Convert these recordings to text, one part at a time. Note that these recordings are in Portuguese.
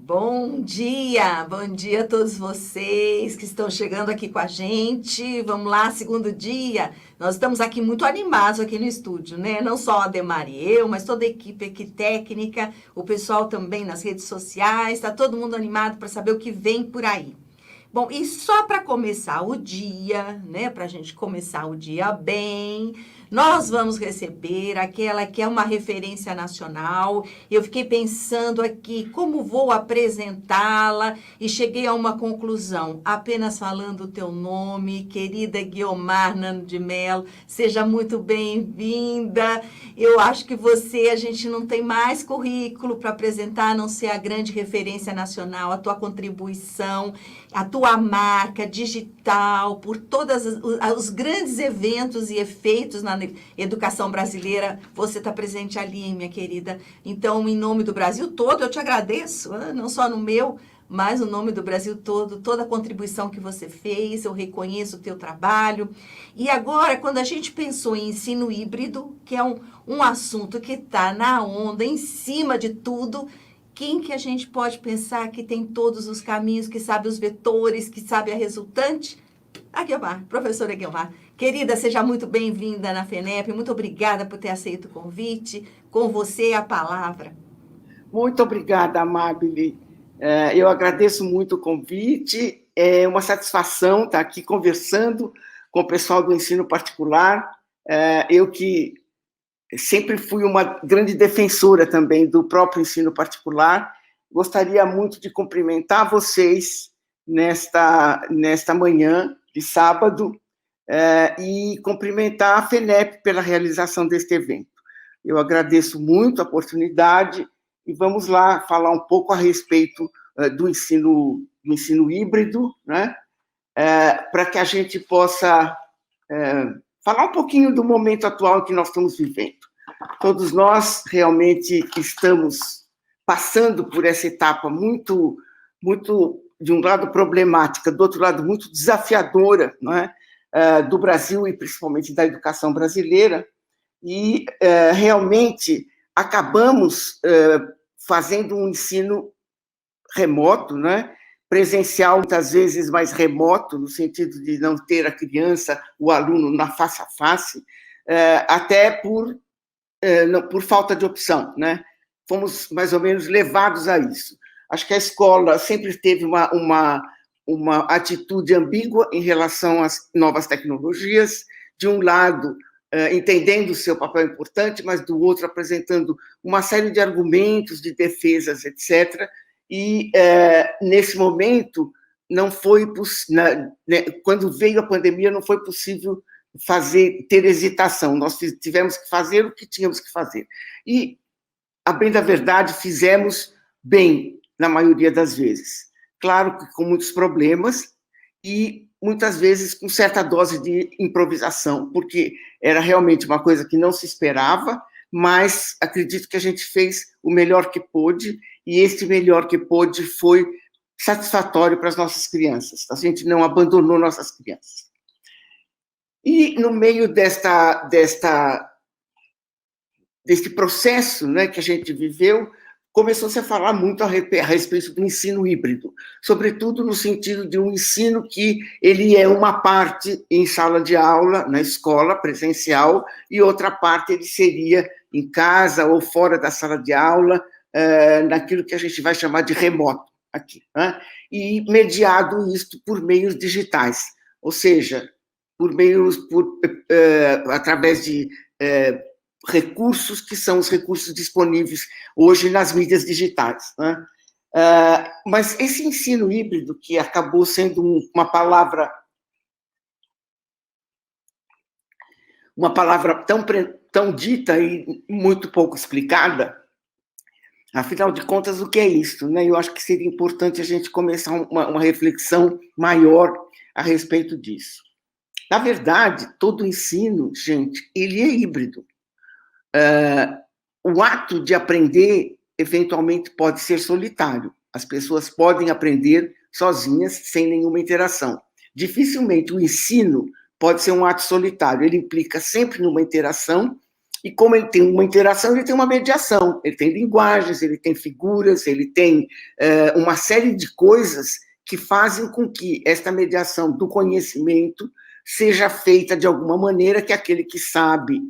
Bom dia a todos vocês que estão chegando aqui com a gente. Vamos lá, segundo dia. Nós estamos aqui muito animados aqui no estúdio, né? Não só a Ademar e eu, mas toda a equipe aqui técnica, o pessoal também nas redes sociais, está todo mundo animado para saber o que vem por aí. Bom, e só para começar o dia, né? Para a gente começar o dia bem, nós vamos receber aquela que é uma referência nacional. Eu fiquei pensando aqui como vou apresentá-la e cheguei a uma conclusão, apenas falando o teu nome, querida Guiomar Nano de Mello, seja muito bem-vinda. Eu acho que você, a gente não tem mais currículo para apresentar, a não ser a grande referência nacional, a tua contribuição, a tua marca digital, por todos os grandes eventos e efeitos na educação brasileira, você está presente ali, minha querida. Então, em nome do Brasil todo, eu te agradeço, não só no meu, mas no nome do Brasil todo, toda a contribuição que você fez, eu reconheço o teu trabalho. E agora, quando a gente pensou em ensino híbrido, que é um assunto que está na onda, em cima de tudo, quem que a gente pode pensar que tem todos os caminhos, que sabe os vetores, que sabe a resultante? A Guiomar, professora Guiomar. Querida, seja muito bem-vinda na FENEP. Muito obrigada por ter aceito o convite. Com você, a palavra. Muito obrigada, Amabile. Eu agradeço muito o convite. É uma satisfação estar aqui conversando com o pessoal do ensino particular. Eu que sempre fui uma grande defensora também do próprio ensino particular. Gostaria muito de cumprimentar vocês nesta manhã de sábado e cumprimentar a FENEP pela realização deste evento. Eu agradeço muito a oportunidade e vamos lá falar um pouco a respeito do ensino híbrido, né? Para que a gente possa falar um pouquinho do momento atual que nós estamos vivendo. Todos nós realmente estamos passando por essa etapa muito, muito, de um lado problemática, do outro lado muito desafiadora, não é? Do Brasil e principalmente da educação brasileira, e realmente acabamos fazendo um ensino remoto, né? Presencial, muitas vezes mais remoto, no sentido de não ter a criança, o aluno na face a face, até por falta de opção, né? Fomos mais ou menos levados a isso. Acho que a escola sempre teve uma atitude ambígua em relação às novas tecnologias, de um lado, entendendo o seu papel importante, mas do outro apresentando uma série de argumentos, de defesas, etc. E, nesse momento, não foi quando veio a pandemia, não foi possível ter hesitação. Nós tivemos que fazer o que tínhamos que fazer. E, a bem da verdade, fizemos bem, na maioria das vezes. Claro que com muitos problemas e, muitas vezes, com certa dose de improvisação, porque era realmente uma coisa que não se esperava, mas acredito que a gente fez o melhor que pôde, e esse melhor que pôde foi satisfatório para as nossas crianças. A gente não abandonou nossas crianças. E, no meio deste processo, né, que a gente viveu, começou-se a falar muito a respeito do ensino híbrido, sobretudo no sentido de um ensino que ele é uma parte em sala de aula, na escola presencial, e outra parte ele seria em casa ou fora da sala de aula, naquilo que a gente vai chamar de remoto aqui, né? E mediado isto por meios digitais, ou seja, através de recursos que são os recursos disponíveis hoje nas mídias digitais, né? Mas esse ensino híbrido, que acabou sendo uma palavra tão dita e muito pouco explicada, afinal de contas, o que é isso, né? Eu acho que seria importante a gente começar uma reflexão maior a respeito disso. Na verdade, todo ensino, gente, ele é híbrido. O ato de aprender, eventualmente, pode ser solitário. As pessoas podem aprender sozinhas, sem nenhuma interação. Dificilmente o ensino pode ser um ato solitário. Ele implica sempre numa interação E como ele tem uma interação, ele tem uma mediação, ele tem linguagens, ele tem figuras, ele tem uma série de coisas que fazem com que esta mediação do conhecimento seja feita de alguma maneira que aquele que sabe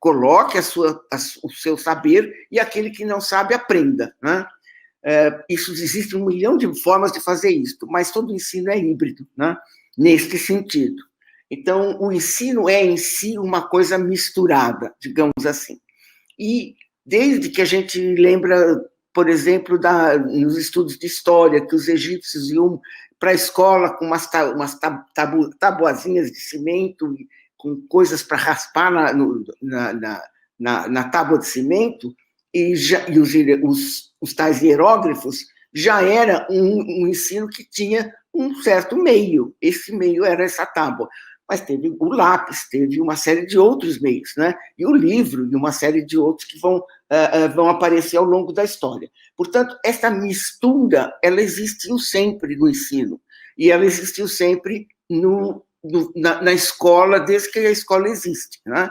coloque o seu saber e aquele que não sabe aprenda, né? Isso existe 1 milhão de formas de fazer isso, mas todo ensino é híbrido, né? Neste sentido. Então, o ensino é, em si, uma coisa misturada, digamos assim. E desde que a gente lembra, por exemplo, nos estudos de história, que os egípcios iam para a escola com umas tabuazinhas de cimento, com coisas para raspar na tábua de cimento, e os tais hieróglifos, já era um ensino que tinha um certo meio. Esse meio era essa tábua. Mas teve o lápis, teve uma série de outros meios, né? E o livro, e uma série de outros que vão aparecer ao longo da história. Portanto, essa mistura, ela existiu sempre no ensino, e ela existiu sempre na escola, desde que a escola existe, né?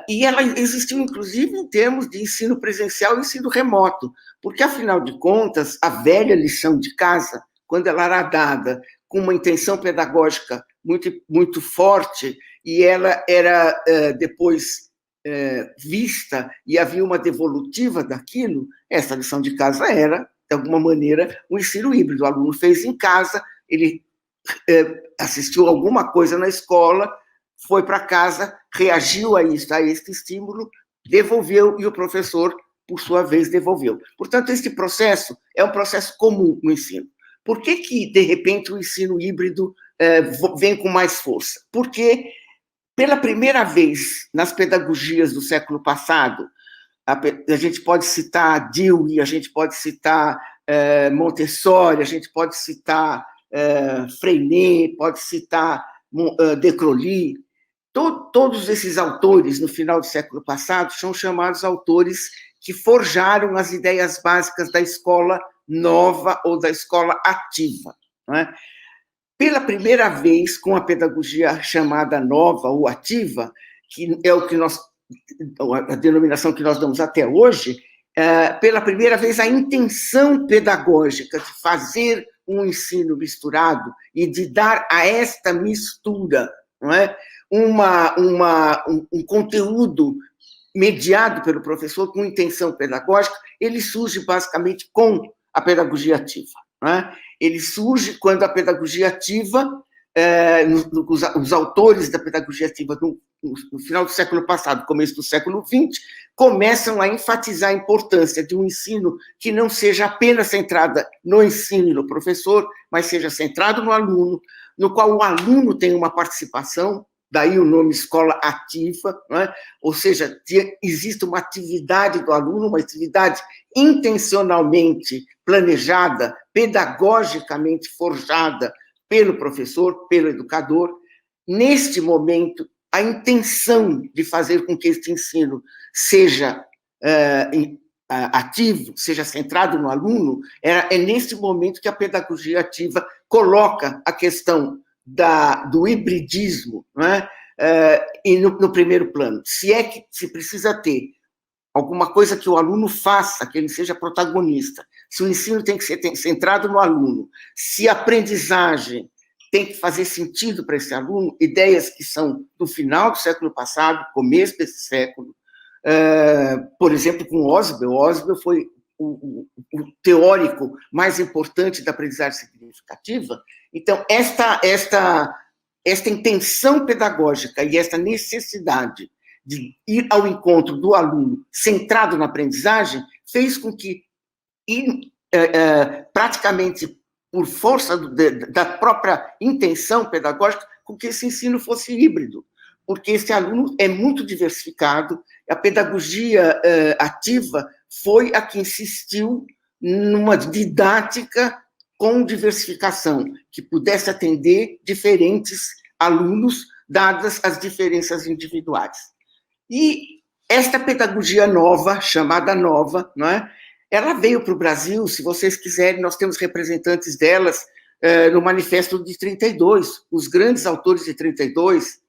E ela existiu, inclusive, em termos de ensino presencial e ensino remoto, porque, afinal de contas, a velha lição de casa, quando ela era dada com uma intenção pedagógica muito, muito forte, e ela era depois vista, e havia uma devolutiva daquilo, essa lição de casa era, de alguma maneira, um ensino híbrido. O aluno fez em casa, ele assistiu alguma coisa na escola, foi para casa, reagiu a este estímulo, devolveu, e o professor, por sua vez, devolveu. Portanto, este processo é um processo comum no ensino. Por que, de repente, o ensino híbrido vem com mais força? Porque, pela primeira vez nas pedagogias do século passado, a gente pode citar Dewey, a gente pode citar Montessori, a gente pode citar Freinet, pode citar de Crowley. Todos esses autores, no final do século passado, são chamados autores que forjaram as ideias básicas da escola nova ou da escola ativa, não é? Pela primeira vez, com a pedagogia chamada nova ou ativa, que é a denominação que nós damos até hoje, pela primeira vez a intenção pedagógica de fazer um ensino misturado e de dar a esta mistura, não é, um conteúdo mediado pelo professor com intenção pedagógica, ele surge basicamente com a pedagogia ativa, né? Ele surge quando a pedagogia ativa, os autores da pedagogia ativa no final do século passado, começo do século XX, começam a enfatizar a importância de um ensino que não seja apenas centrado no ensino e no professor, mas seja centrado no aluno, no qual o aluno tem uma participação, daí o nome escola ativa, né? Ou seja, existe uma atividade do aluno, uma atividade intencionalmente planejada, pedagogicamente forjada pelo professor, pelo educador. Neste momento, a intenção de fazer com que este ensino seja ativo, seja centrado no aluno, é neste momento que a pedagogia ativa coloca a questão do hibridismo, né? E no primeiro plano. Se é que se precisa ter alguma coisa que o aluno faça, que ele seja protagonista, se o ensino tem que ser centrado no aluno, se a aprendizagem tem que fazer sentido para esse aluno, ideias que são do final do século passado, começo desse século, por exemplo, com Ausubel. Ausubel foi o teórico mais importante da aprendizagem significativa. Então, esta intenção pedagógica e esta necessidade de ir ao encontro do aluno centrado na aprendizagem fez com que, praticamente por força da própria intenção pedagógica, com que esse ensino fosse híbrido, porque esse aluno é muito diversificado. A pedagogia ativa foi a que insistiu numa didática com diversificação, que pudesse atender diferentes alunos, dadas as diferenças individuais. E esta pedagogia nova, chamada nova, não é? Ela veio para o Brasil, se vocês quiserem, nós temos representantes delas no Manifesto de 32. Os grandes autores de 32,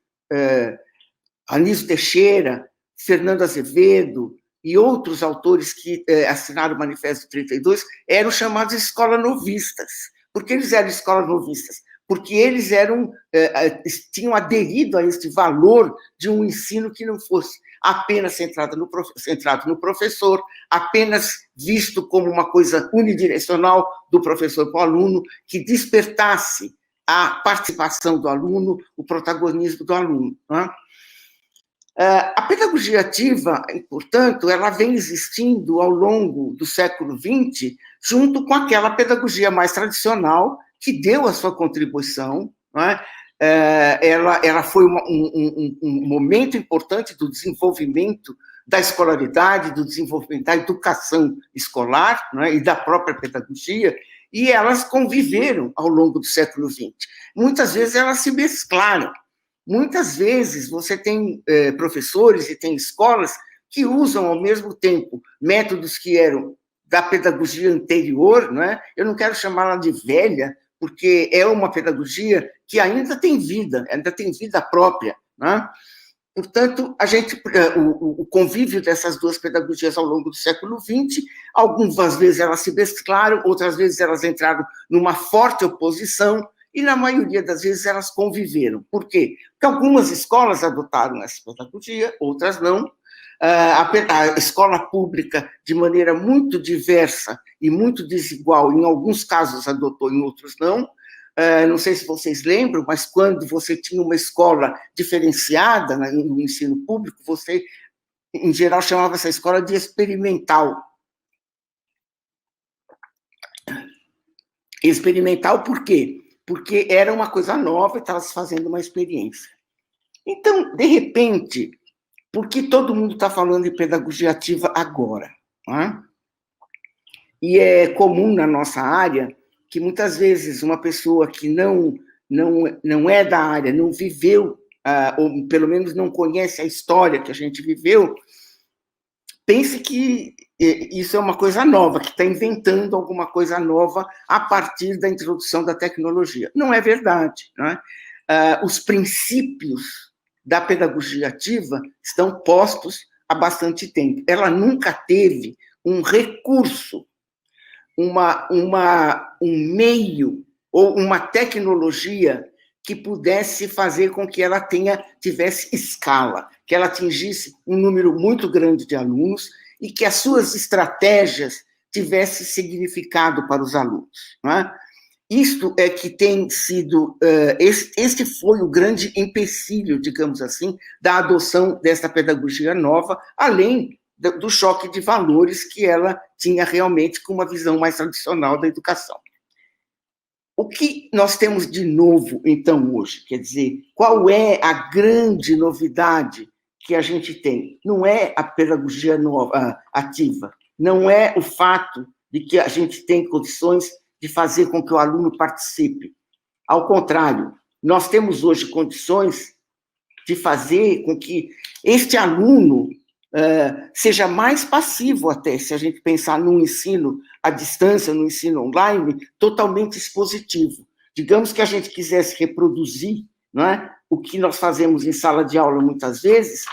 Anísio Teixeira, Fernando Azevedo e outros autores que assinaram o Manifesto 32 eram chamados escolas novistas. Por que eles eram escolas novistas? Porque eles tinham aderido a este valor de um ensino que não fosse apenas centrado no professor, apenas visto como uma coisa unidirecional do professor para o aluno, que despertasse a participação do aluno, o protagonismo do aluno. Né? A pedagogia ativa, portanto, ela vem existindo ao longo do século XX, junto com aquela pedagogia mais tradicional, que deu a sua contribuição, né? Ela foi um momento importante do desenvolvimento da escolaridade, do desenvolvimento da educação escolar, né? E da própria pedagogia, e elas conviveram ao longo do século XX. Muitas vezes elas se mesclaram. Muitas vezes você tem professores e tem escolas que usam ao mesmo tempo métodos que eram da pedagogia anterior, né? Eu não quero chamá-la de velha, porque é uma pedagogia que ainda tem vida própria, né? Portanto, o convívio dessas duas pedagogias ao longo do século XX, algumas vezes elas se mesclaram, outras vezes elas entraram numa forte oposição, e na maioria das vezes elas conviveram. Por quê? Porque algumas escolas adotaram essa pedagogia, outras não. A escola pública, de maneira muito diversa e muito desigual, em alguns casos adotou, em outros não. Não sei se vocês lembram, mas quando você tinha uma escola diferenciada no ensino público, você, em geral, chamava essa escola de experimental. Experimental por quê? Porque era uma coisa nova e estava se fazendo uma experiência. Então, de repente, por que todo mundo está falando de pedagogia ativa agora? Né? E é comum na nossa área que, muitas vezes, uma pessoa que não é da área, não viveu, ou pelo menos não conhece a história que a gente viveu, pense que isso é uma coisa nova, que está inventando alguma coisa nova a partir da introdução da tecnologia. Não é verdade. Né? Os princípios da pedagogia ativa estão postos há bastante tempo. Ela nunca teve um recurso, um meio ou uma tecnologia que pudesse fazer com que ela tivesse escala, que ela atingisse um número muito grande de alunos e que as suas estratégias tivessem significado para os alunos. Não é? Isto é que tem sido, este foi o grande empecilho, digamos assim, da adoção desta pedagogia nova, além do choque de valores que ela tinha realmente com uma visão mais tradicional da educação. O que nós temos de novo, então, hoje? Quer dizer, qual é a grande novidade que a gente tem? Não é a pedagogia nova, ativa, não é o fato de que a gente tem condições de fazer com que o aluno participe. Ao contrário, nós temos hoje condições de fazer com que este aluno seja mais passivo até, se a gente pensar num ensino à distância, no ensino online, totalmente expositivo. Digamos que a gente quisesse reproduzir, não é, o que nós fazemos em sala de aula muitas vezes,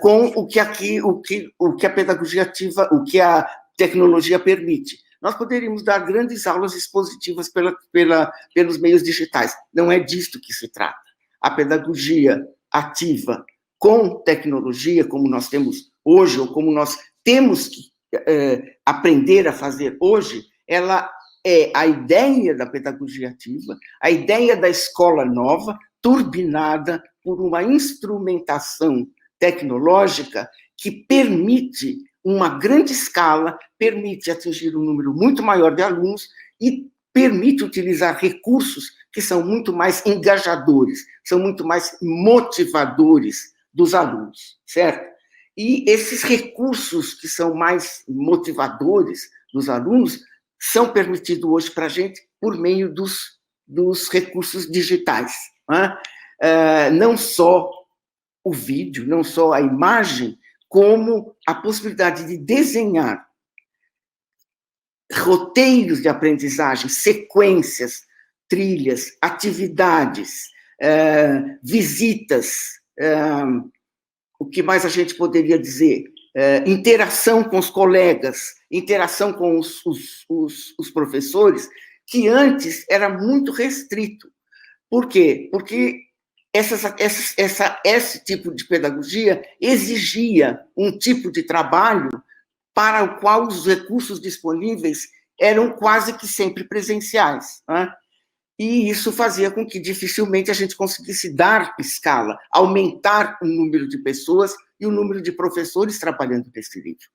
com o que a pedagogia ativa, o que a tecnologia permite. Nós poderíamos dar grandes aulas expositivas pelos meios digitais. Não é disto que se trata. A pedagogia ativa com tecnologia, como nós temos hoje, ou como nós temos que aprender a fazer hoje, ela é a ideia da pedagogia ativa, a ideia da escola nova, turbinada por uma instrumentação tecnológica que permite uma grande escala, permite atingir um número muito maior de alunos e permite utilizar recursos que são muito mais engajadores, são muito mais motivadores dos alunos, certo? E esses recursos que são mais motivadores dos alunos são permitidos hoje para a gente por meio dos recursos digitais. Né? Não só o vídeo, não só a imagem, como a possibilidade de desenhar roteiros de aprendizagem, sequências, trilhas, atividades, visitas, o que mais a gente poderia dizer? Interação com os colegas, interação com os professores, que antes era muito restrito. Por quê? Porque esse tipo de pedagogia exigia um tipo de trabalho para o qual os recursos disponíveis eram quase que sempre presenciais, né? E isso fazia com que dificilmente a gente conseguisse dar escala, aumentar o número de pessoas e o número de professores trabalhando nesse livro.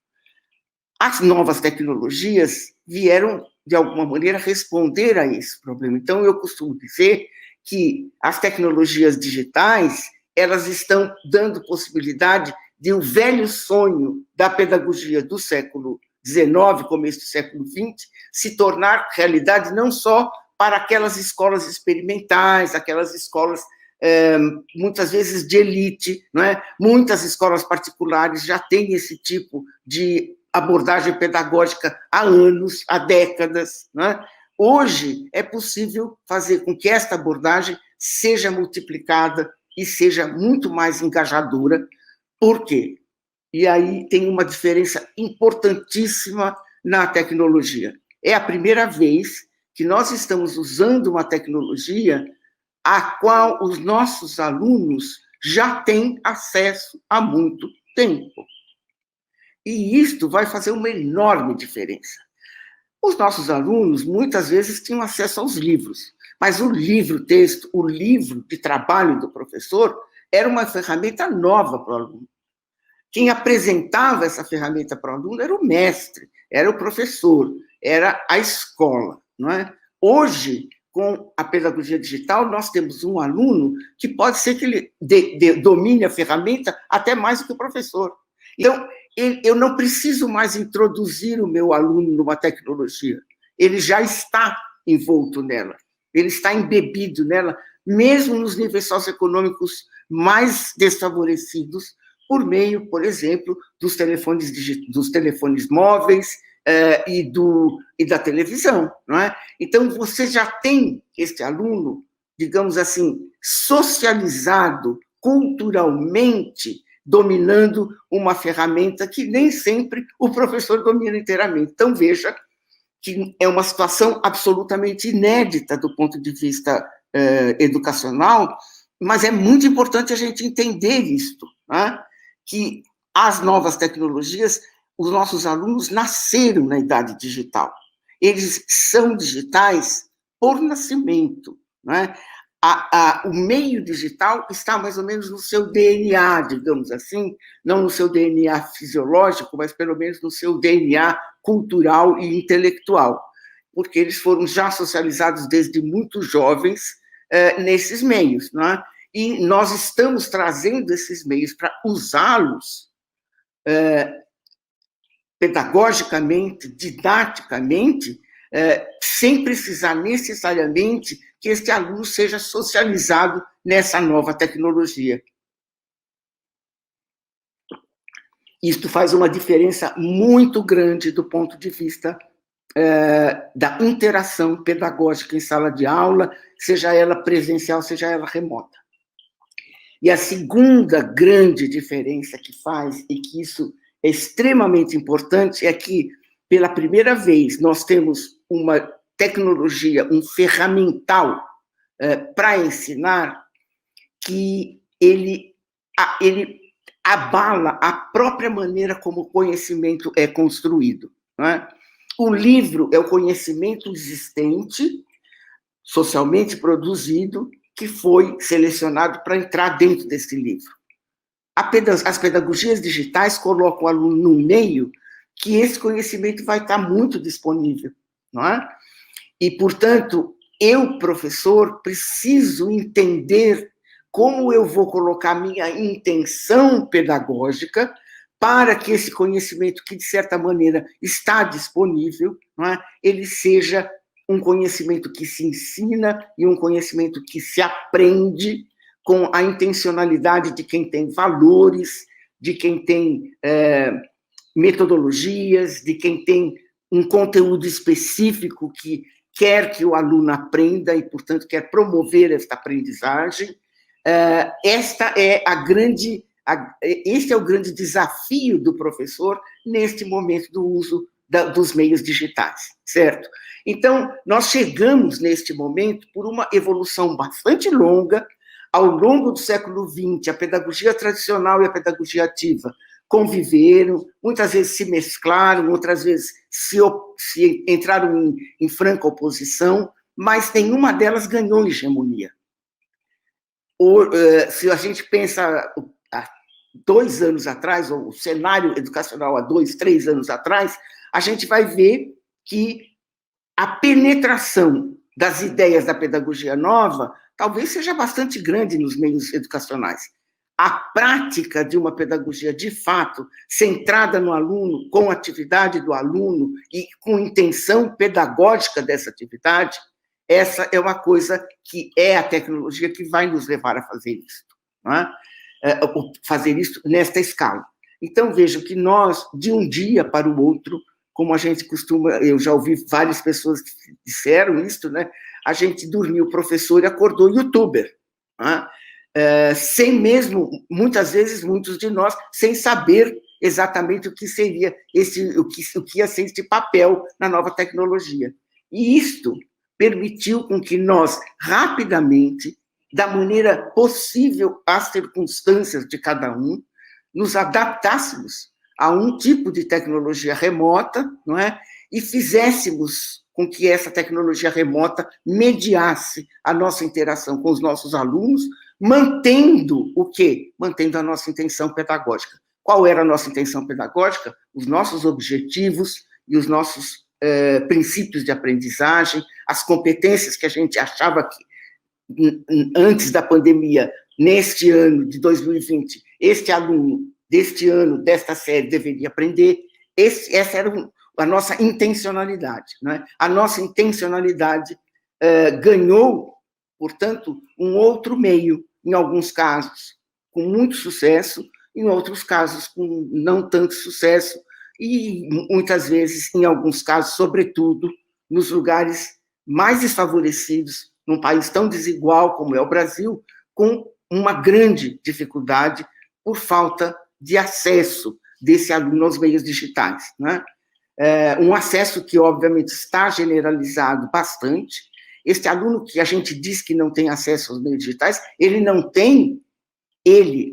As novas tecnologias vieram, de alguma maneira, responder a esse problema. Então, eu costumo dizer que as tecnologias digitais, elas estão dando possibilidade de um velho sonho da pedagogia do século XIX, começo do século XX, se tornar realidade não só para aquelas escolas experimentais, aquelas escolas, muitas vezes, de elite, não é? Muitas escolas particulares já têm esse tipo de abordagem pedagógica há anos, há décadas, não é? Hoje é possível fazer com que esta abordagem seja multiplicada e seja muito mais engajadora. Por quê? E aí tem uma diferença importantíssima na tecnologia. É a primeira vez que nós estamos usando uma tecnologia a qual os nossos alunos já têm acesso há muito tempo. E isto vai fazer uma enorme diferença. Os nossos alunos, muitas vezes, tinham acesso aos livros, mas o livro-texto, o livro de trabalho do professor, era uma ferramenta nova para o aluno. Quem apresentava essa ferramenta para o aluno era o mestre, era o professor, era a escola, não é? Hoje, com a pedagogia digital, nós temos um aluno que pode ser que ele domine a ferramenta até mais do que o professor. Então, eu não preciso mais introduzir o meu aluno numa tecnologia. Ele já está envolto nela, ele está embebido nela, mesmo nos níveis socioeconômicos mais desfavorecidos, por meio, por exemplo, dos telefones móveis e da televisão, não é? Então, você já tem este aluno, digamos assim, socializado culturalmente, dominando uma ferramenta que nem sempre o professor domina inteiramente. Então, veja que é uma situação absolutamente inédita do ponto de vista educacional, mas é muito importante a gente entender isto, né? Que as novas tecnologias, os nossos alunos nasceram na idade digital. Eles são digitais por nascimento, né? O meio digital está mais ou menos no seu DNA, digamos assim, não no seu DNA fisiológico, mas pelo menos no seu DNA cultural e intelectual, porque eles foram já socializados desde muito jovens nesses meios, não é? E nós estamos trazendo esses meios para usá-los pedagogicamente, didaticamente, sem precisar necessariamente que este aluno seja socializado nessa nova tecnologia. Isto faz uma diferença muito grande do ponto de vista da interação pedagógica em sala de aula, seja ela presencial, seja ela remota. E a segunda grande diferença que faz, e que isso é extremamente importante, é que, pela primeira vez, nós temos uma tecnologia, um ferramental para ensinar, que ele abala a própria maneira como o conhecimento é construído, não é? O livro é o conhecimento existente, socialmente produzido, que foi selecionado para entrar dentro desse livro. As pedagogias digitais colocam o aluno no meio que esse conhecimento vai estar muito disponível, não é? E, portanto, eu, professor, preciso entender como eu vou colocar minha intenção pedagógica para que esse conhecimento, que, de certa maneira, está disponível, não é? Ele seja um conhecimento que se ensina e um conhecimento que se aprende com a intencionalidade de quem tem valores, de quem tem metodologias, de quem tem um conteúdo específico que quer que o aluno aprenda e, portanto, quer promover esta aprendizagem. Esta é a grande Esse é o grande desafio do professor neste momento do uso dos meios digitais, certo? Então, nós chegamos neste momento por uma evolução bastante longa. Ao longo do século XX, a pedagogia tradicional e a pedagogia ativa conviveram, muitas vezes se mesclaram, outras vezes se entraram em franca oposição, mas nenhuma delas ganhou hegemonia. Se a gente pensa há 2 anos atrás, ou o cenário educacional há 2, 3 anos atrás, a gente vai ver que a penetração das ideias da pedagogia nova talvez seja bastante grande nos meios educacionais. A prática de uma pedagogia, de fato, centrada no aluno, com a atividade do aluno e com intenção pedagógica dessa atividade, essa é uma coisa que é a tecnologia que vai nos levar a fazer isso, não é? Fazer isso nesta escala. Então, vejo que nós, de um dia para o outro, como a gente costuma, eu já ouvi várias pessoas que disseram isso, né? A gente dormiu professor e acordou youtuber, né? Sem mesmo, muitas vezes, muitos de nós, sem saber exatamente o que seria o que ia ser este papel na nova tecnologia. E isto permitiu com que nós, rapidamente, da maneira possível às circunstâncias de cada um, nos adaptássemos a um tipo de tecnologia remota, não é? E fizéssemos com que essa tecnologia remota mediasse a nossa interação com os nossos alunos, mantendo o quê? Mantendo a nossa intenção pedagógica. Qual era a nossa intenção pedagógica? Os nossos objetivos e os nossos princípios de aprendizagem, as competências que a gente achava que, antes da pandemia, neste ano de 2020, este aluno deste ano, desta série, deveria aprender. Essa era a nossa intencionalidade, né? A nossa intencionalidade ganhou, portanto, um outro meio, em alguns casos, com muito sucesso, em outros casos, com não tanto sucesso, e muitas vezes, em alguns casos, sobretudo, nos lugares mais desfavorecidos, num país tão desigual como é o Brasil, com uma grande dificuldade por falta de acesso desse aluno aos meios digitais, né? Um acesso que, obviamente, está generalizado bastante. Este aluno que a gente diz que não tem acesso aos meios digitais, ele não tem,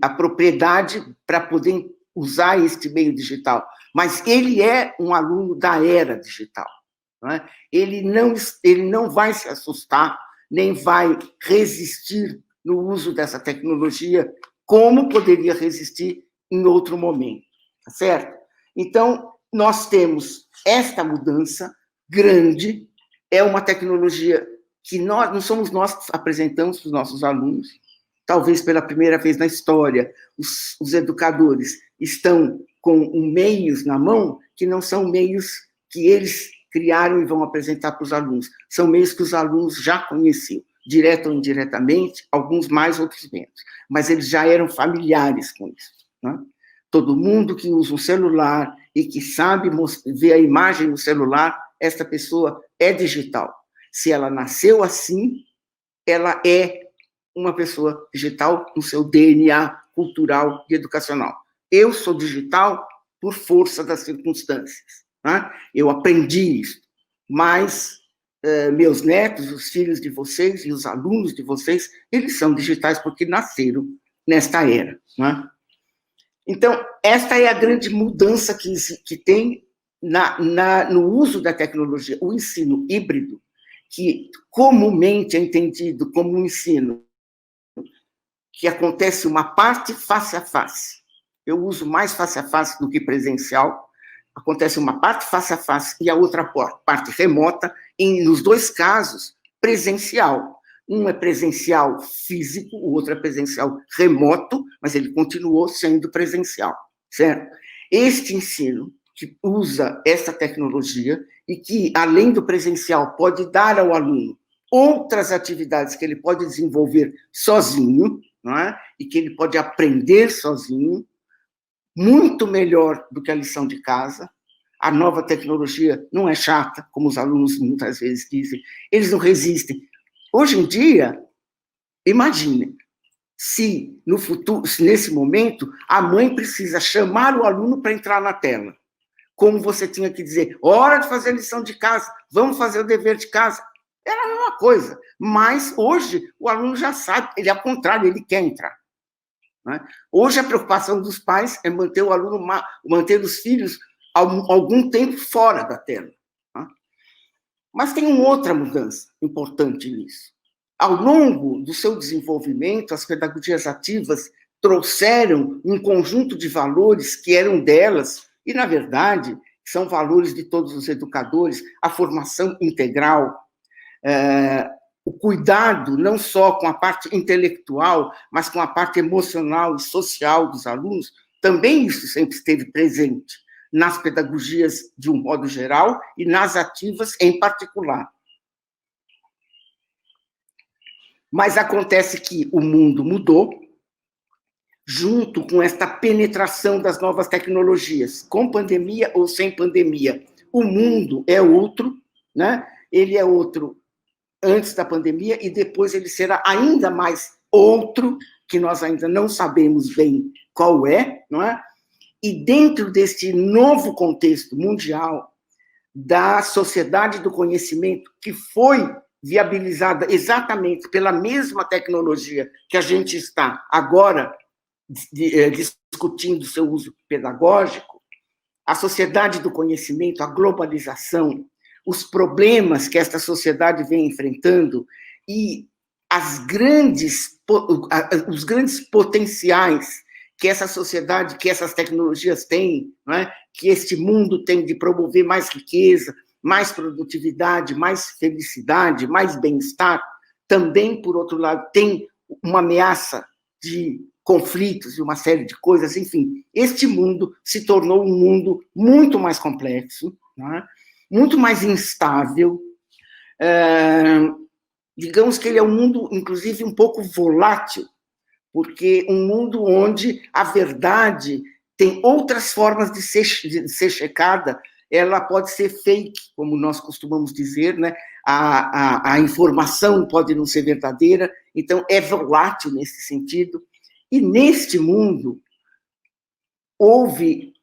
a propriedade para poder usar este meio digital, mas ele é um aluno da era digital, não é? Ele não vai se assustar, nem vai resistir no uso dessa tecnologia, como poderia resistir em outro momento, tá certo? Então, nós temos esta mudança grande, é uma tecnologia que não somos nós que apresentamos para os nossos alunos, talvez pela primeira vez na história, os educadores estão com meios na mão que não são meios que eles criaram e vão apresentar para os alunos, são meios que os alunos já conheciam, direto ou indiretamente, alguns mais, outros menos, mas eles já eram familiares com isso, né? Todo mundo que usa um celular e que sabe ver a imagem no celular, esta pessoa é digital. Se ela nasceu assim, ela é uma pessoa digital no seu DNA cultural e educacional. Eu sou digital por força das circunstâncias, né? Eu aprendi isso, mas meus netos, os filhos de vocês e os alunos de vocês, eles são digitais porque nasceram nesta era, né? Então, esta é a grande mudança que tem no uso da tecnologia, o ensino híbrido, que comumente é entendido como um ensino que acontece uma parte face a face. Eu uso mais face a face do que presencial. Acontece uma parte face a face e a outra parte remota, nos dois casos, presencial. Um é presencial físico, o outro é presencial remoto, mas ele continuou sendo presencial, certo? Este ensino que usa essa tecnologia e que, além do presencial, pode dar ao aluno outras atividades que ele pode desenvolver sozinho, não é? E que ele pode aprender sozinho, muito melhor do que a lição de casa. A nova tecnologia não é chata, como os alunos muitas vezes dizem, eles não resistem. Hoje em dia, imaginem, se no futuro, se nesse momento, a mãe precisa chamar o aluno para entrar na tela. Como você tinha que dizer, hora de fazer a lição de casa, vamos fazer o dever de casa. Era a mesma coisa, mas hoje o aluno já sabe, ele ao contrário, ele quer entrar. Né? Hoje a preocupação dos pais é manter o aluno, manter os filhos algum tempo fora da tela. Né? Mas tem uma outra mudança importante nisso. Ao longo do seu desenvolvimento, as pedagogias ativas trouxeram um conjunto de valores que eram delas, e, na verdade, são valores de todos os educadores, a formação integral, o cuidado não só com a parte intelectual, mas com a parte emocional e social dos alunos, também isso sempre esteve presente nas pedagogias de um modo geral e nas ativas em particular. Mas acontece que o mundo mudou, junto com esta penetração das novas tecnologias, com pandemia ou sem pandemia. O mundo é outro, né? Ele é outro antes da pandemia e depois ele será ainda mais outro, que nós ainda não sabemos bem qual é, não é? E dentro deste novo contexto mundial da sociedade do conhecimento, que foi viabilizada exatamente pela mesma tecnologia que a gente está agora discutindo seu uso pedagógico, a sociedade do conhecimento, a globalização, os problemas que esta sociedade vem enfrentando e os grandes potenciais que essa sociedade, que essas tecnologias têm, não é? Que este mundo tem de promover mais riqueza, mais produtividade, mais felicidade, mais bem-estar, também, por outro lado, tem uma ameaça de conflitos e uma série de coisas, enfim. Este mundo se tornou um mundo muito mais complexo, não é? Muito mais instável, digamos que ele é um mundo, inclusive, um pouco volátil, porque um mundo onde a verdade tem outras formas de ser checada, ela pode ser fake, como nós costumamos dizer, né? A informação pode não ser verdadeira, então é volátil nesse sentido. E neste mundo, houve,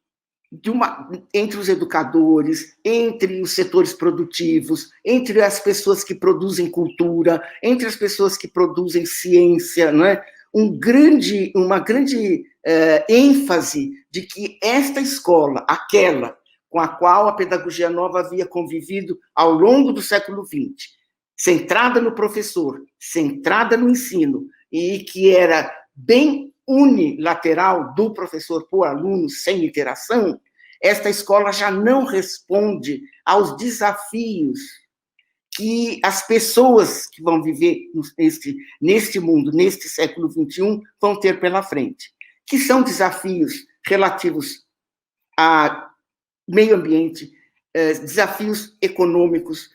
entre os educadores, entre os setores produtivos, entre as pessoas que produzem cultura, entre as pessoas que produzem ciência, não é? Uma grande ênfase de que esta escola, aquela com a qual a pedagogia nova havia convivido ao longo do século XX, centrada no professor, centrada no ensino, e que era bem unilateral do professor para o aluno, sem interação, esta escola já não responde aos desafios que as pessoas que vão viver neste mundo, neste século XXI, vão ter pela frente, que são desafios relativos a meio ambiente, desafios econômicos,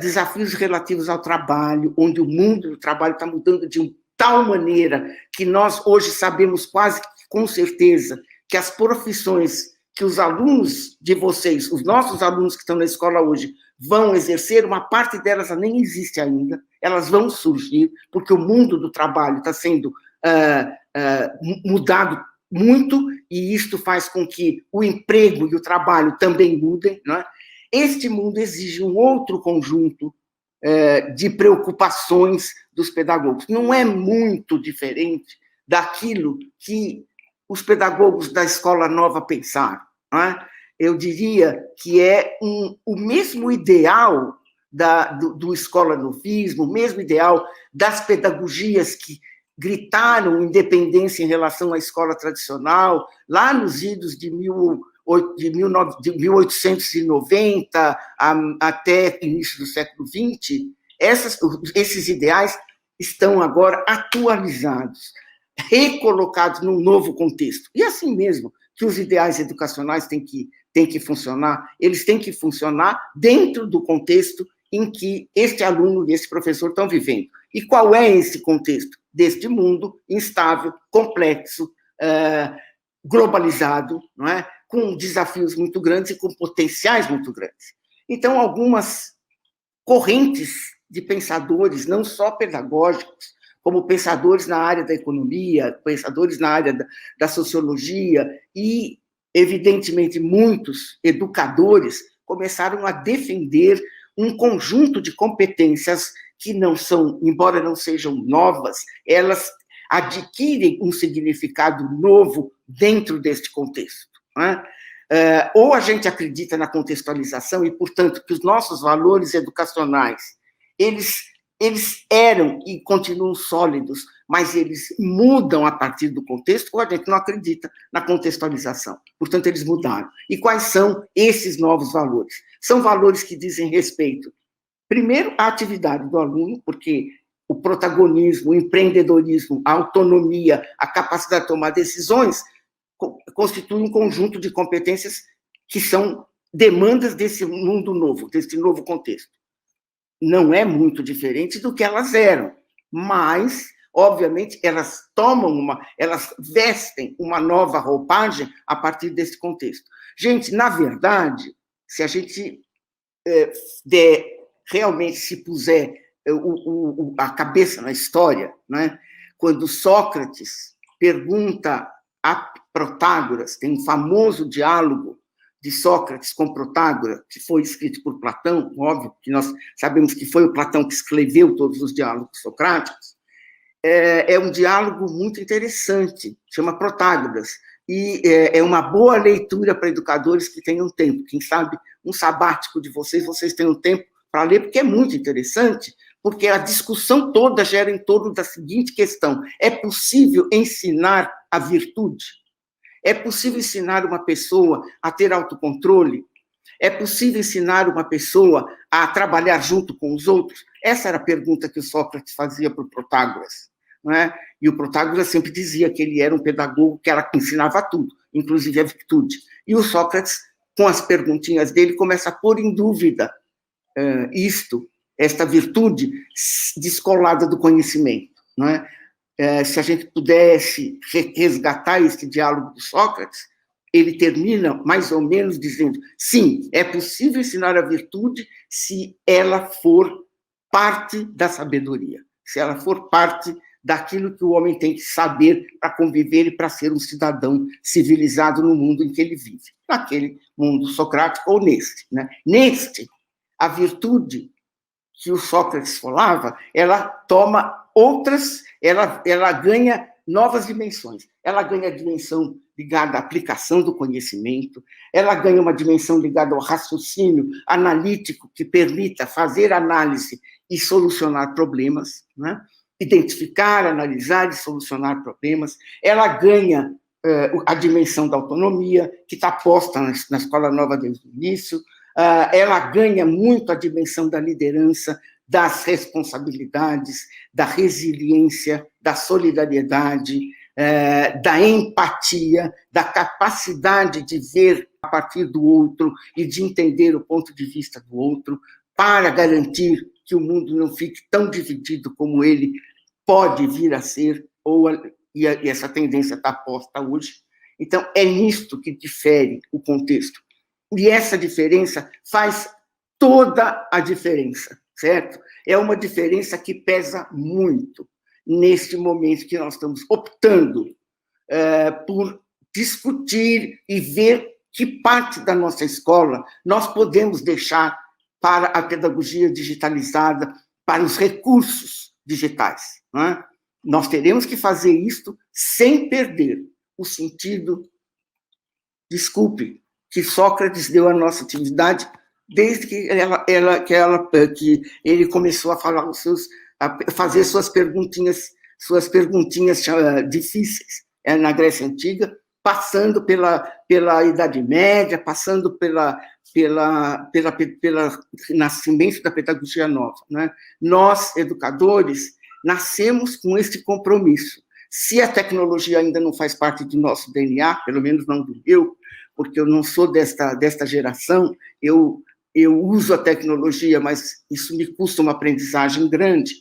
desafios relativos ao trabalho, onde o mundo do trabalho está mudando de tal maneira que nós hoje sabemos quase com certeza que as profissões que os alunos de vocês, os nossos alunos que estão na escola hoje, vão exercer, uma parte delas nem existe ainda, elas vão surgir, porque o mundo do trabalho está sendo mudado muito, e isto faz com que o emprego e o trabalho também mudem, não é? Este mundo exige um outro conjunto de preocupações dos pedagogos. Não é muito diferente daquilo que os pedagogos da escola nova pensaram, não é? Eu diria que é o mesmo ideal do escola novismo, o mesmo ideal das pedagogias que gritaram independência em relação à escola tradicional, lá nos idos de 1890 até início do século XX, esses ideais estão agora atualizados, recolocados num novo contexto. E assim mesmo que os ideais educacionais têm que funcionar, eles têm que funcionar dentro do contexto em que este aluno e esse professor estão vivendo. E qual é esse contexto? Deste mundo instável, complexo, globalizado, não é? Com desafios muito grandes e com potenciais muito grandes. Então, algumas correntes de pensadores, não só pedagógicos, como pensadores na área da economia, pensadores na área da sociologia e, evidentemente, muitos educadores começaram a defender um conjunto de competências que não são, embora não sejam novas, elas adquirem um significado novo dentro deste contexto. Né? Ou a gente acredita na contextualização e, portanto, que os nossos valores educacionais, eles eram e continuam sólidos, mas eles mudam a partir do contexto, ou a gente não acredita na contextualização. Portanto, eles mudaram. E quais são esses novos valores? São valores que dizem respeito, primeiro, à atividade do aluno, porque o protagonismo, o empreendedorismo, a autonomia, a capacidade de tomar decisões constituem um conjunto de competências que são demandas desse mundo novo, desse novo contexto. Não é muito diferente do que elas eram, mas, obviamente, elas vestem uma nova roupagem a partir desse contexto. Gente, na verdade, se a gente realmente se puser a cabeça na história, né? Quando Sócrates pergunta a Protágoras, tem um famoso diálogo de Sócrates com Protágoras, que foi escrito por Platão, óbvio que nós sabemos que foi o Platão que escreveu todos os diálogos socráticos, é um diálogo muito interessante, chama Protágoras, e é uma boa leitura para educadores que tenham tempo. Quem sabe um sabático de vocês tenham tempo para ler, porque é muito interessante, porque a discussão toda gera em torno da seguinte questão: é possível ensinar a virtude? É possível ensinar uma pessoa a ter autocontrole? É possível ensinar uma pessoa a trabalhar junto com os outros? Essa era a pergunta que o Sócrates fazia para o Protágoras. Não é? E o Protágoras sempre dizia que ele era um pedagogo que ensinava tudo, inclusive a virtude. E o Sócrates, com as perguntinhas dele, começa a pôr em dúvida esta virtude descolada do conhecimento. Não é? Se a gente pudesse resgatar este diálogo de Sócrates, ele termina mais ou menos dizendo: sim, é possível ensinar a virtude se ela for parte da sabedoria, se ela for parte daquilo que o homem tem que saber para conviver e para ser um cidadão civilizado no mundo em que ele vive, naquele mundo socrático ou neste. Né? Neste, a virtude que o Sócrates falava, ela toma outras, ela ganha novas dimensões. Ela ganha a dimensão ligada à aplicação do conhecimento, ela ganha uma dimensão ligada ao raciocínio analítico que permita fazer análise e solucionar problemas, né? Identificar, analisar e solucionar problemas. Ela ganha a dimensão da autonomia, que está posta na Escola Nova desde o início. Ela ganha muito a dimensão da liderança, das responsabilidades, da resiliência, da solidariedade, da empatia, da capacidade de ver a partir do outro e de entender o ponto de vista do outro, para garantir que o mundo não fique tão dividido como ele pode vir a ser, e essa tendência está posta hoje. Então, é nisto que difere o contexto. E essa diferença faz toda a diferença, certo? É uma diferença que pesa muito neste momento que nós estamos optando por discutir e ver que parte da nossa escola nós podemos deixar para a pedagogia digitalizada, para os recursos digitais. Não é? Nós teremos que fazer isto sem perder o sentido, desculpe, que Sócrates deu à nossa atividade desde que ele começou a fazer suas perguntinhas difíceis na Grécia Antiga, passando pela Idade Média, passando pelo nascimento da pedagogia nova. Né? Nós, educadores, nascemos com este compromisso. Se a tecnologia ainda não faz parte do nosso DNA, pelo menos não do meu, porque eu não sou desta geração, eu uso a tecnologia, mas isso me custa uma aprendizagem grande.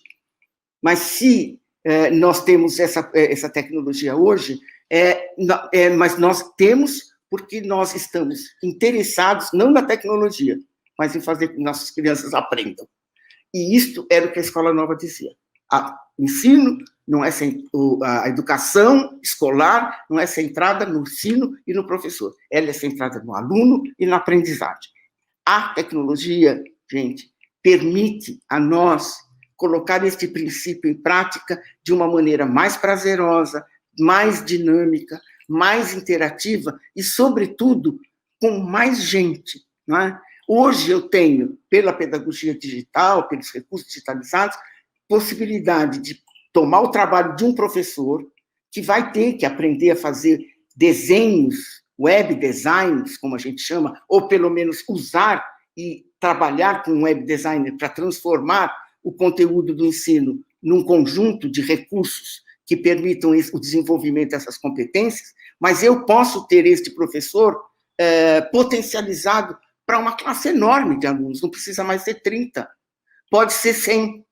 Mas se nós temos essa tecnologia hoje, mas nós temos porque nós estamos interessados, não na tecnologia, mas em fazer com que nossas crianças aprendam. E isto era o que a Escola Nova dizia. ensino não é a educação escolar não é centrada no ensino e no professor, ela é centrada no aluno e na aprendizagem. A tecnologia, gente, permite a nós colocar este princípio em prática de uma maneira mais prazerosa, mais dinâmica, mais interativa e, sobretudo, com mais gente, não é? Hoje eu tenho, pela pedagogia digital, pelos recursos digitalizados, possibilidade de tomar o trabalho de um professor que vai ter que aprender a fazer desenhos, web designs, como a gente chama, ou pelo menos usar e trabalhar com um web designer para transformar o conteúdo do ensino num conjunto de recursos que permitam o desenvolvimento dessas competências, mas eu posso ter este professor potencializado para uma classe enorme de alunos, não precisa mais ser 30, pode ser 100,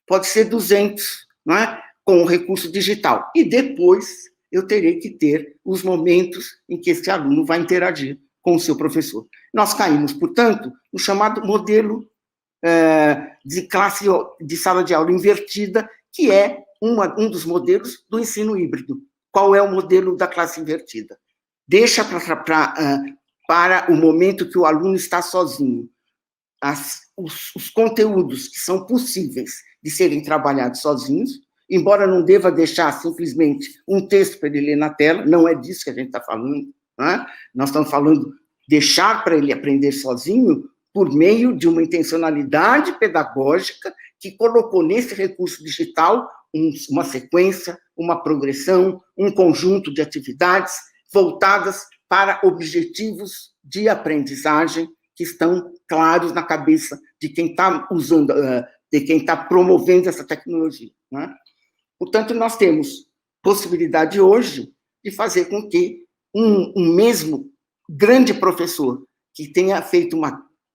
pode ser 200, não é? Com o recurso digital. E depois eu terei que ter os momentos em que esse aluno vai interagir com o seu professor. Nós caímos, portanto, no chamado modelo de classe, de sala de aula invertida, que é um dos modelos do ensino híbrido. Qual é o modelo da classe invertida? Deixa para o momento que o aluno está sozinho os conteúdos que são possíveis de serem trabalhados sozinhos, embora não deva deixar simplesmente um texto para ele ler na tela, não é disso que a gente está falando, né? Nós estamos falando deixar para ele aprender sozinho por meio de uma intencionalidade pedagógica que colocou nesse recurso digital uma sequência, uma progressão, um conjunto de atividades voltadas para objetivos de aprendizagem que estão claros na cabeça de quem está usando, de quem está promovendo essa tecnologia, né? Portanto, nós temos possibilidade hoje de fazer com que um mesmo grande professor que tenha feito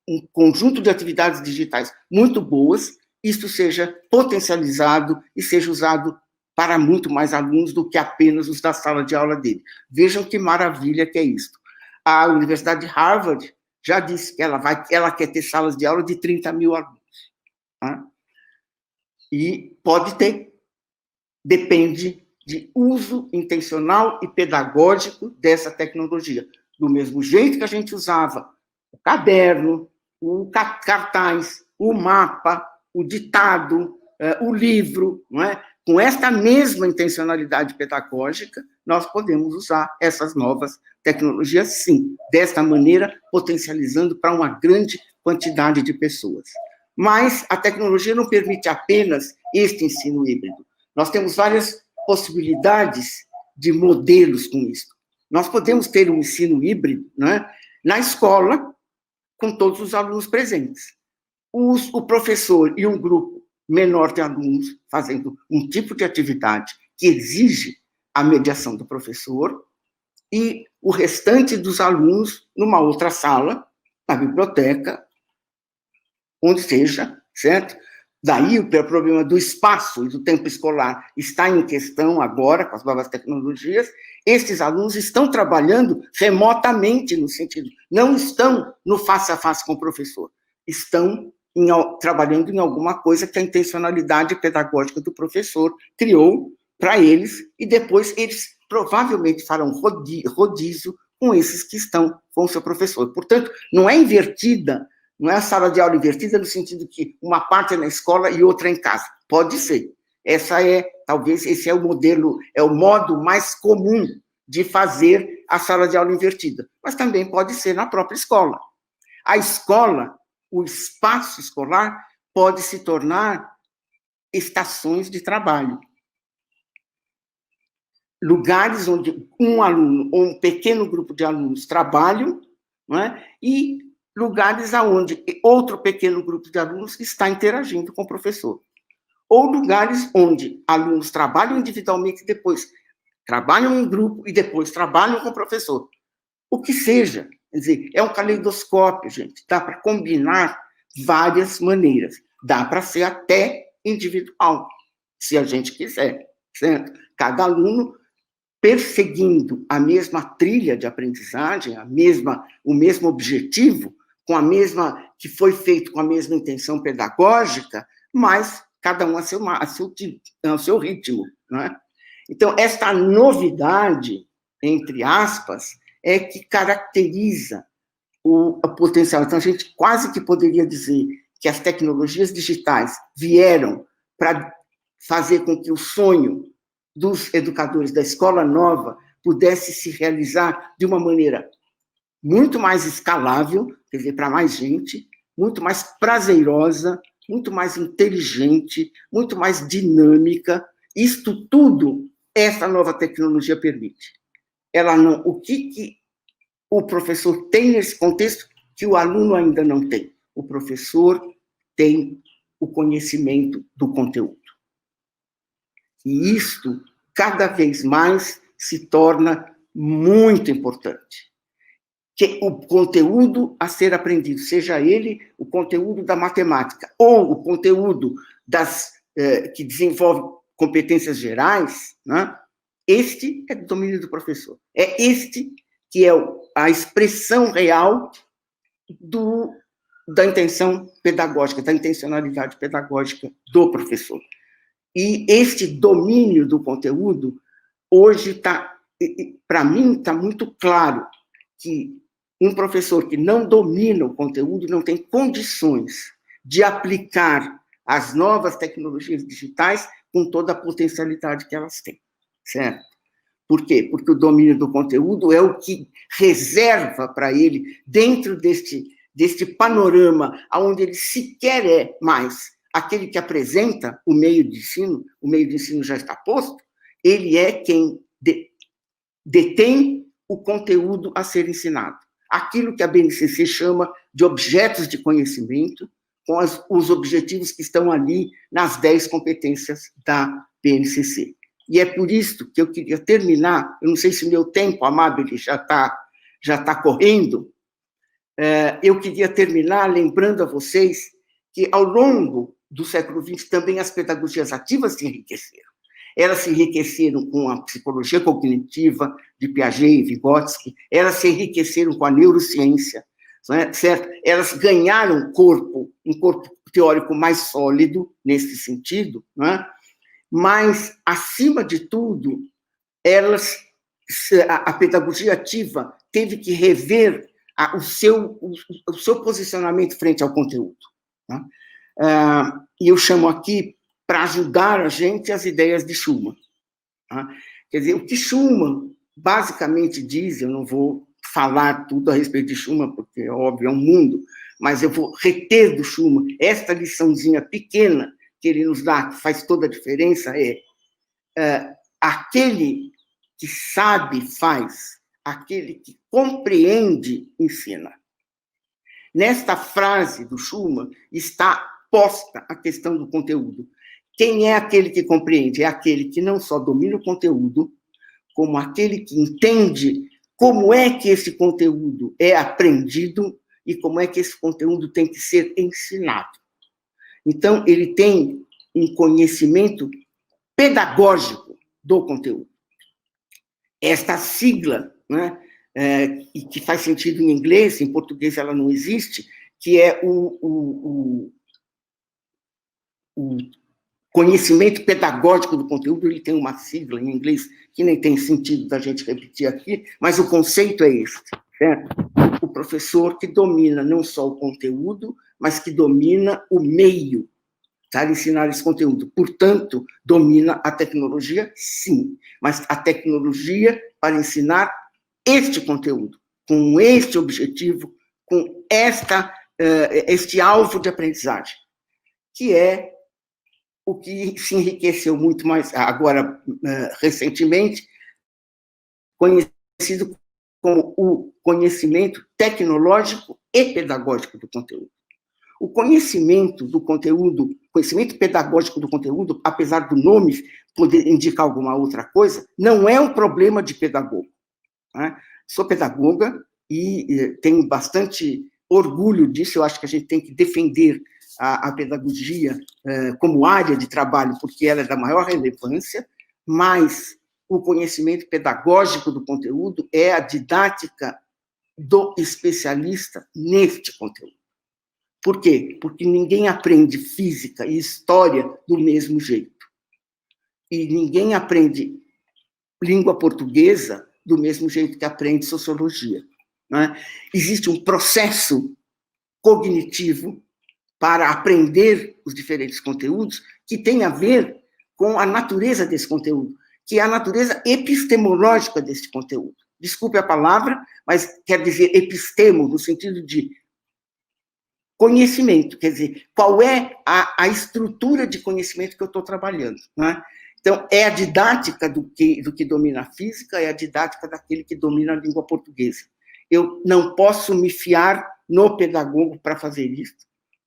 um conjunto de atividades digitais muito boas, isso seja potencializado e seja usado para muito mais alunos do que apenas os da sala de aula dele. Vejam que maravilha que é isso. A Universidade de Harvard já disse que ela quer ter salas de aula de 30 mil alunos. Tá? E pode ter. Depende de uso intencional e pedagógico dessa tecnologia. Do mesmo jeito que a gente usava o caderno, o cartaz, o mapa, o ditado, o livro, não é? Com esta mesma intencionalidade pedagógica, nós podemos usar essas novas tecnologias, sim, desta maneira, potencializando para uma grande quantidade de pessoas. Mas a tecnologia não permite apenas este ensino híbrido. Nós temos várias possibilidades de modelos com isso. Nós podemos ter um ensino híbrido, né, na escola, com todos os alunos presentes. O professor e um grupo menor de alunos fazendo um tipo de atividade que exige a mediação do professor e o restante dos alunos numa outra sala, na biblioteca, onde seja, certo? Daí o problema do espaço e do tempo escolar está em questão agora, com as novas tecnologias. Esses alunos estão trabalhando remotamente, no sentido, não estão no face a face com o professor, estão trabalhando em alguma coisa que a intencionalidade pedagógica do professor criou para eles, e depois eles provavelmente farão rodízio com esses que estão com o seu professor. Portanto, não é invertida, não é a sala de aula invertida no sentido que uma parte é na escola e outra é em casa. Pode ser. Talvez esse é o modelo, é o modo mais comum de fazer a sala de aula invertida. Mas também pode ser na própria escola. A escola, o espaço escolar, pode se tornar estações de trabalho. Lugares onde um aluno ou um pequeno grupo de alunos trabalham, não é? E lugares onde outro pequeno grupo de alunos está interagindo com o professor. Ou lugares onde alunos trabalham individualmente e depois trabalham em grupo e depois trabalham com o professor. O que seja. Quer dizer, é um caleidoscópio, gente. Dá para combinar várias maneiras. Dá para ser até individual, se a gente quiser, certo? Cada aluno perseguindo a mesma trilha de aprendizagem, o mesmo objetivo, que foi feito com a mesma intenção pedagógica, mas cada um ao seu ritmo. Né? Então, esta novidade, entre aspas, é que caracteriza o potencial. Então, a gente quase que poderia dizer que as tecnologias digitais vieram para fazer com que o sonho dos educadores da escola nova pudesse se realizar de uma maneira muito mais escalável, quer dizer, para mais gente, muito mais prazerosa, muito mais inteligente, muito mais dinâmica. Isto tudo essa nova tecnologia permite. Ela não, o que o professor tem nesse contexto que o aluno ainda não tem? O professor tem o conhecimento do conteúdo. E isto, cada vez mais, se torna muito importante. Que o conteúdo a ser aprendido, seja ele o conteúdo da matemática ou o conteúdo que desenvolve competências gerais, né? Este é do domínio do professor. É este que é a expressão real da intenção pedagógica, da intencionalidade pedagógica do professor. E este domínio do conteúdo, hoje, para mim, está muito claro que um professor que não domina o conteúdo não tem condições de aplicar as novas tecnologias digitais com toda a potencialidade que elas têm, certo? Por quê? Porque o domínio do conteúdo é o que reserva para ele, dentro deste panorama, onde ele sequer é mais aquele que apresenta o meio de ensino já está posto, ele é quem detém o conteúdo a ser ensinado. Aquilo que a BNCC chama de objetos de conhecimento, com os objetivos que estão ali nas 10 competências da BNCC. E é por isso que eu queria terminar, eu não sei se o meu tempo, Amabile, já está correndo, eu queria terminar lembrando a vocês que, ao longo do século XX, também as pedagogias ativas se enriqueceram. Elas se enriqueceram com a psicologia cognitiva de Piaget e Vygotsky, elas se enriqueceram com a neurociência, certo? Elas ganharam um corpo teórico mais sólido nesse sentido, né? Mas, acima de tudo, a pedagogia ativa teve que rever o seu posicionamento frente ao conteúdo. Né? E eu chamo aqui, para ajudar a gente, as ideias de Schumann. Tá? Quer dizer, o que Schumann basicamente diz, eu não vou falar tudo a respeito de Schumann, porque, é óbvio, é um mundo, mas eu vou reter do Schumann esta liçãozinha pequena que ele nos dá, que faz toda a diferença, aquele que sabe faz, aquele que compreende ensina. Nesta frase do Schumann está posta a questão do conteúdo. Quem é aquele que compreende? É aquele que não só domina o conteúdo, como aquele que entende como é que esse conteúdo é aprendido e como é que esse conteúdo tem que ser ensinado. Então, ele tem um conhecimento pedagógico do conteúdo. Esta sigla, né, e que faz sentido em inglês, em português ela não existe, que é o conhecimento pedagógico do conteúdo, ele tem uma sigla em inglês que nem tem sentido da gente repetir aqui, mas o conceito é esse, certo? O professor que domina não só o conteúdo, mas que domina o meio para ensinar esse conteúdo. Portanto, domina a tecnologia, sim, mas a tecnologia para ensinar este conteúdo, com este objetivo, com este alvo de aprendizagem, que é o que se enriqueceu muito mais, agora, recentemente, conhecido como o conhecimento tecnológico e pedagógico do conteúdo. O conhecimento do conteúdo, conhecimento pedagógico do conteúdo, apesar do nome poder indicar alguma outra coisa, não é um problema de pedagogo. Né? Sou pedagoga e tenho bastante orgulho disso, eu acho que a gente tem que defender a pedagogia como área de trabalho, porque ela é da maior relevância, mas o conhecimento pedagógico do conteúdo é a didática do especialista neste conteúdo. Por quê? Porque ninguém aprende física e história do mesmo jeito. E ninguém aprende língua portuguesa do mesmo jeito que aprende sociologia. Né? Existe um processo cognitivo para aprender os diferentes conteúdos que tem a ver com a natureza desse conteúdo, que é a natureza epistemológica desse conteúdo. Desculpe a palavra, mas quer dizer epistemo, no sentido de conhecimento, quer dizer, qual é a estrutura de conhecimento que eu estou trabalhando. Né? Então, é a didática do que domina a física, é a didática daquele que domina a língua portuguesa. Eu não posso me fiar no pedagogo para fazer isso,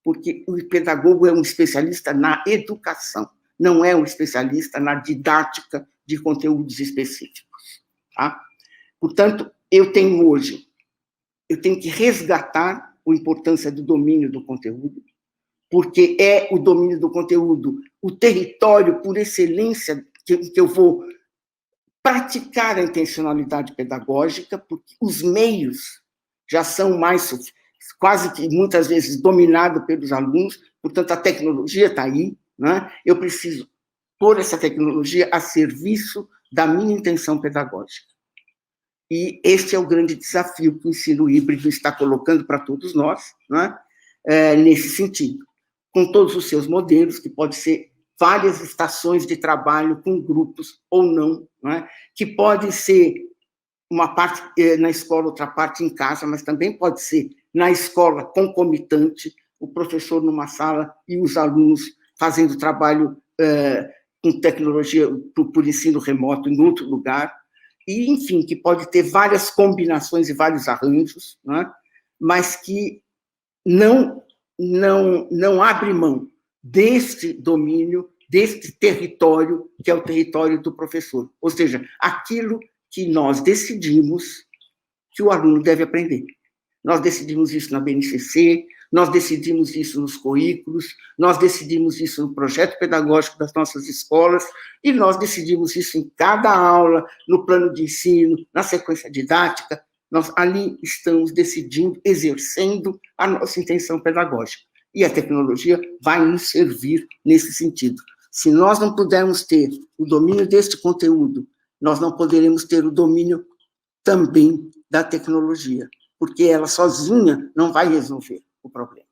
porque o pedagogo é um especialista na educação, não é um especialista na didática de conteúdos específicos. Tá? Portanto, eu tenho que resgatar a importância do domínio do conteúdo, porque é o domínio do conteúdo, o território por excelência que eu vou praticar a intencionalidade pedagógica, porque os meios já são mais, quase que muitas vezes dominados pelos alunos, portanto, a tecnologia está aí, né? Eu preciso pôr essa tecnologia a serviço da minha intenção pedagógica. E este é o grande desafio que o ensino híbrido está colocando para todos nós, né? Nesse sentido, com todos os seus modelos, que pode ser várias estações de trabalho com grupos ou não, né? Que pode ser uma parte na escola, outra parte em casa, mas também pode ser na escola concomitante, o professor numa sala e os alunos fazendo trabalho com tecnologia por ensino remoto em outro lugar, e, enfim, que pode ter várias combinações e vários arranjos, né? Mas que não abre mão deste domínio, deste território, que é o território do professor. Ou seja, aquilo que nós decidimos que o aluno deve aprender. Nós decidimos isso na BNCC, nós decidimos isso nos currículos, nós decidimos isso no projeto pedagógico das nossas escolas, e nós decidimos isso em cada aula, no plano de ensino, na sequência didática. Nós ali estamos decidindo, exercendo a nossa intenção pedagógica. E a tecnologia vai nos servir nesse sentido. Se nós não pudermos ter o domínio deste conteúdo, nós não poderemos ter o domínio também da tecnologia, porque ela sozinha não vai resolver o problema.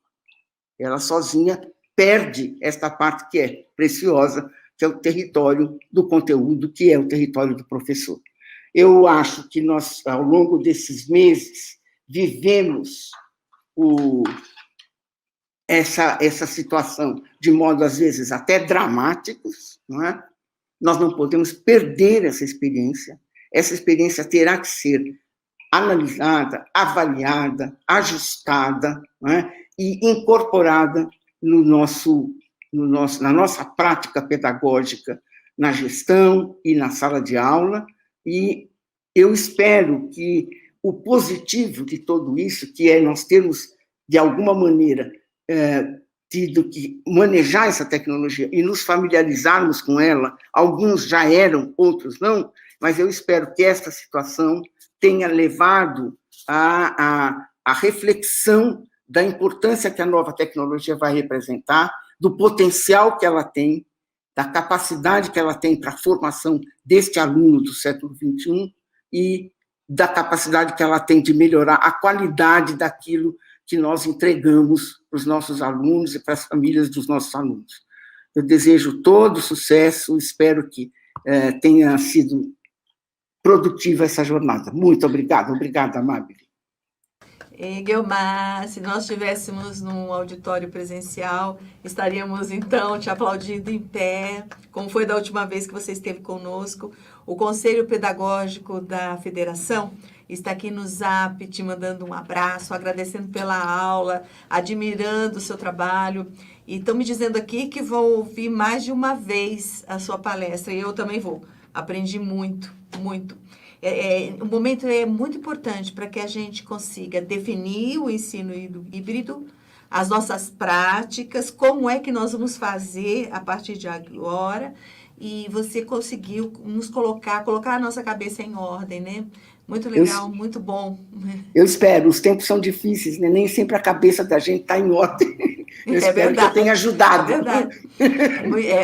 Ela sozinha perde esta parte que é preciosa, que é o território do conteúdo, que é o território do professor. Eu acho que nós, ao longo desses meses, vivemos essa situação de modo, às vezes, até dramáticos, não é? Nós não podemos perder essa experiência. Essa experiência terá que ser analisada, avaliada, ajustada, né, e incorporada na nossa prática pedagógica, na gestão e na sala de aula, e eu espero que o positivo de tudo isso, que é nós termos, de alguma maneira, tido que manejar essa tecnologia e nos familiarizarmos com ela, alguns já eram, outros não, mas eu espero que esta situação tenha levado à reflexão da importância que a nova tecnologia vai representar, do potencial que ela tem, da capacidade que ela tem para a formação deste aluno do século XXI e da capacidade que ela tem de melhorar a qualidade daquilo que nós entregamos para os nossos alunos e para as famílias dos nossos alunos. Eu desejo todo sucesso, espero que tenha sido produtiva essa jornada. Muito obrigada, Amabile. Guilmar, se nós estivéssemos num auditório presencial, estaríamos, então, te aplaudindo em pé, como foi da última vez que você esteve conosco. O Conselho Pedagógico da Federação está aqui no Zap, te mandando um abraço, agradecendo pela aula, admirando o seu trabalho. E estão me dizendo aqui que vão ouvir mais de uma vez a sua palestra, e eu também vou. Aprendi muito, muito. O momento é muito importante para que a gente consiga definir o ensino híbrido, as nossas práticas, como é que nós vamos fazer a partir de agora, e você conseguiu nos colocar a nossa cabeça em ordem, né? Muito legal, muito bom. Eu espero, os tempos são difíceis, né? Nem sempre a cabeça da gente está em ordem. Eu espero que eu tenha ajudado. É verdade.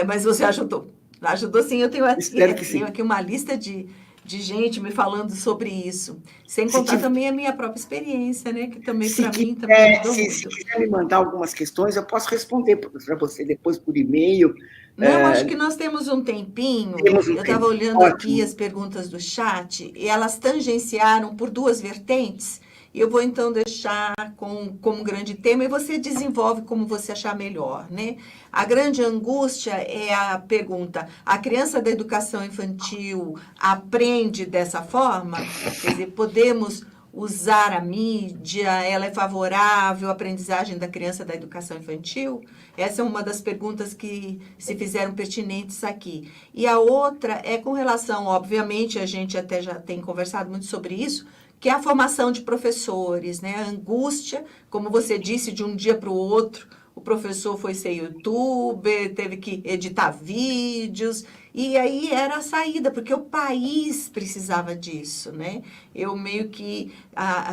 Mas você ajudou. Ajudou sim, eu tenho aqui uma lista de gente me falando sobre isso. Sem contar também a minha própria experiência, né? Que também, para mim, também ajudou muito. Se quiser me mandar algumas questões, eu posso responder para você depois por e-mail. Não, acho que nós temos um tempinho. Eu estava olhando aqui as perguntas do chat e elas tangenciaram por duas vertentes. E eu vou, então, deixar como grande tema e você desenvolve como você achar melhor, né? A grande angústia é a pergunta: a criança da educação infantil aprende dessa forma? Quer dizer, podemos usar a mídia, ela é favorável à aprendizagem da criança da educação infantil? Essa é uma das perguntas que se fizeram pertinentes aqui. E a outra é com relação, obviamente, a gente até já tem conversado muito sobre isso, que é a formação de professores, né? A angústia, como você disse, de um dia para o outro, o professor foi ser youtuber, teve que editar vídeos, e aí era a saída, porque o país precisava disso, né? Eu meio que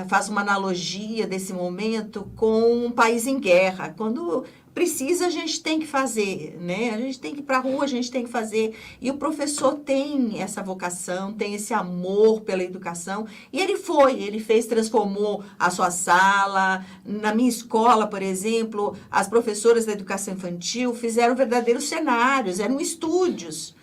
faço uma analogia desse momento com um país em guerra. Quando precisa, a gente tem que fazer, né? A gente tem que ir para a rua, a gente tem que fazer. E o professor tem essa vocação, tem esse amor pela educação. E ele fez, transformou a sua sala. Na minha escola, por exemplo, as professoras da educação infantil fizeram verdadeiros cenários, eram estúdios.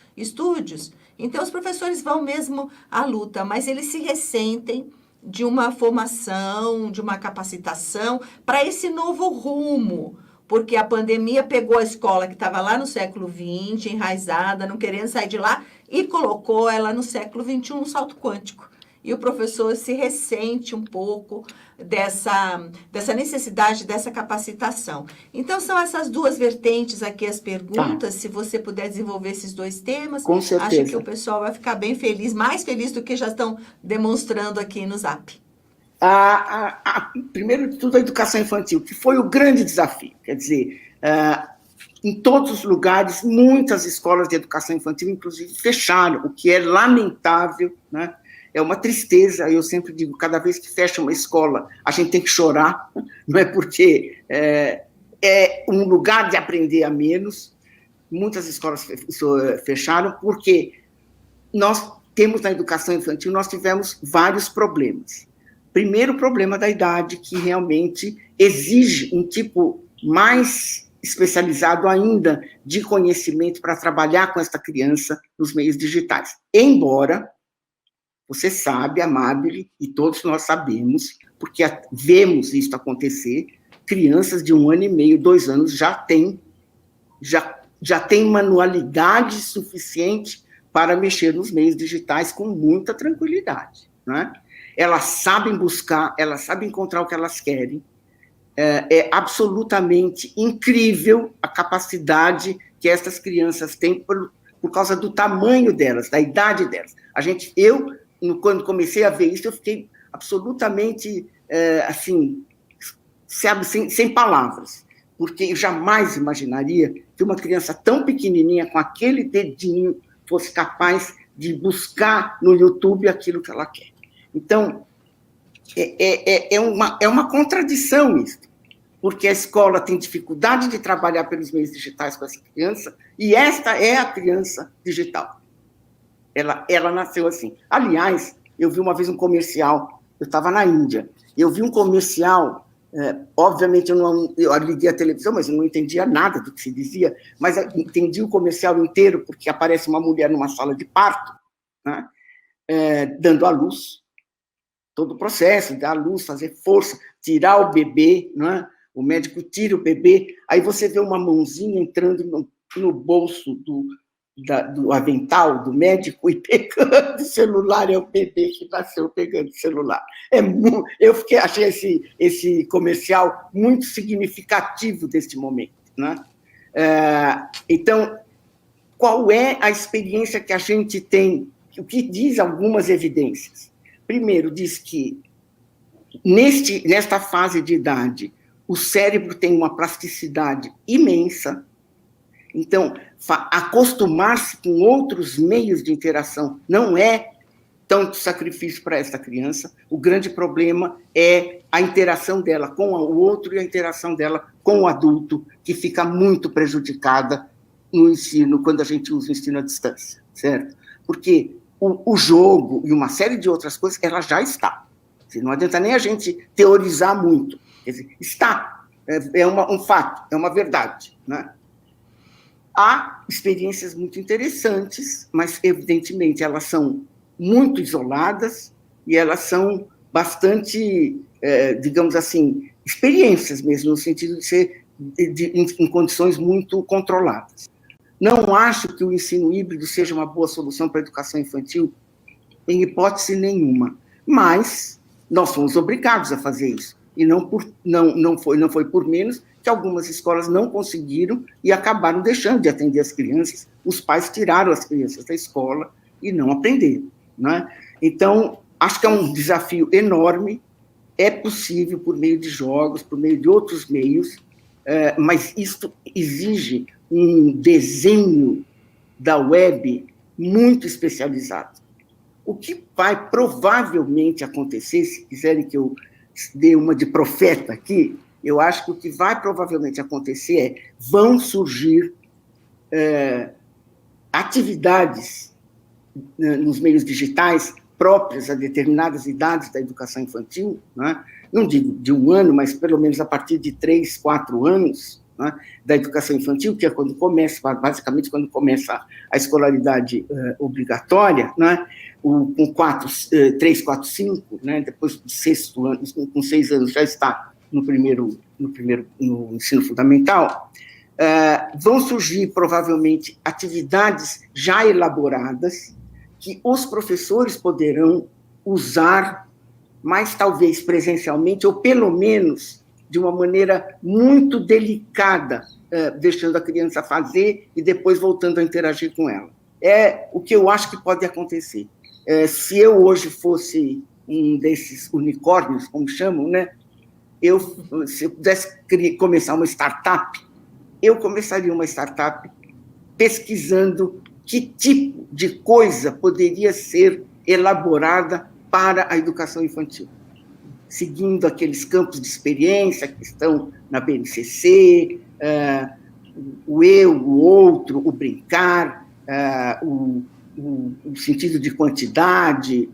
Então, os professores vão mesmo à luta, mas eles se ressentem de uma formação, de uma capacitação para esse novo rumo. Porque a pandemia pegou a escola que estava lá no século XX, enraizada, não querendo sair de lá, e colocou ela no século XXI, um salto quântico. E o professor se ressente um pouco dessa necessidade, dessa capacitação. Então, são essas duas vertentes aqui, as perguntas. Se você puder desenvolver esses dois temas, com certeza, acho que o pessoal vai ficar bem feliz, mais feliz do que já estão demonstrando aqui no Zap. Primeiro de tudo, a educação infantil, que foi o grande desafio. Quer dizer, em todos os lugares, muitas escolas de educação infantil, inclusive, fecharam, o que é lamentável, né? É uma tristeza. Eu sempre digo, cada vez que fecha uma escola, a gente tem que chorar, não é porque é um lugar de aprender a menos. Muitas escolas fecharam porque nós temos na educação infantil, nós tivemos vários problemas. Primeiro, o problema da idade, que realmente exige um tipo mais especializado ainda de conhecimento para trabalhar com essa criança nos meios digitais. Embora, você sabe, Amabile, e todos nós sabemos, porque vemos isso acontecer, crianças de 1 ano e meio, 2 anos já têm manualidade suficiente para mexer nos meios digitais com muita tranquilidade, né? Elas sabem buscar, elas sabem encontrar o que elas querem. É absolutamente incrível a capacidade que essas crianças têm por causa do tamanho delas, da idade delas. Quando comecei a ver isso, eu fiquei absolutamente, assim, sabe, sem palavras, porque eu jamais imaginaria que uma criança tão pequenininha, com aquele dedinho, fosse capaz de buscar no YouTube aquilo que ela quer. Então, é uma contradição isso, porque a escola tem dificuldade de trabalhar pelos meios digitais com essa criança, e esta é a criança digital. Ela nasceu assim. Aliás, eu vi uma vez um comercial, eu estava na Índia, eu vi um comercial, obviamente eu liguei a televisão, mas eu não entendia nada do que se dizia, mas eu entendi o comercial inteiro, porque aparece uma mulher numa sala de parto, né, dando à luz. Todo o processo, dar à luz, fazer força, tirar o bebê, não é? O médico tira o bebê, aí você vê uma mãozinha entrando no bolso do avental do médico e pegando o celular, é o bebê que nasceu pegando o celular. Achei esse comercial muito significativo deste momento, né? Então, qual é a experiência que a gente tem? O que diz algumas evidências? Primeiro, diz que nesta fase de idade, o cérebro tem uma plasticidade imensa. Então, acostumar-se com outros meios de interação não é tanto sacrifício para essa criança. O grande problema é a interação dela com o outro e a interação dela com o adulto, que fica muito prejudicada no ensino, quando a gente usa o ensino à distância, certo? Porque o jogo e uma série de outras coisas, ela já está. Não adianta nem a gente teorizar muito. Quer dizer, está. É um fato, é uma verdade, né? Há experiências muito interessantes, mas, evidentemente, elas são muito isoladas e elas são bastante, digamos assim, experiências mesmo, no sentido de ser em condições muito controladas. Não acho que o ensino híbrido seja uma boa solução para a educação infantil, em hipótese nenhuma, mas nós fomos obrigados a fazer isso, e não foi por menos que algumas escolas não conseguiram e acabaram deixando de atender as crianças, os pais tiraram as crianças da escola e não aprenderam, né? Então, acho que é um desafio enorme, é possível por meio de jogos, por meio de outros meios, mas isso exige um desenho da web muito especializado. O que vai provavelmente acontecer, se quiserem que eu dê uma de profeta aqui, eu acho que o que vai provavelmente acontecer vão surgir atividades nos meios digitais próprias a determinadas idades da educação infantil, né? Não digo de 1 ano, mas pelo menos a partir de 3, 4 anos, né, da educação infantil, que é quando começa, basicamente quando começa a escolaridade obrigatória, né, com 3, 4, 5, né, depois do 6º ano, com 6 anos já está no ensino fundamental. Vão surgir provavelmente atividades já elaboradas que os professores poderão usar, mais talvez presencialmente, ou pelo menos de uma maneira muito delicada, deixando a criança fazer e depois voltando a interagir com ela. É o que eu acho que pode acontecer. Se eu hoje fosse um desses unicórnios, como chamam, né? Se eu pudesse começar uma startup, eu começaria uma startup pesquisando que tipo de coisa poderia ser elaborada para a educação infantil, seguindo aqueles campos de experiência que estão na BNCC, o eu, o outro, o brincar, o sentido de quantidade,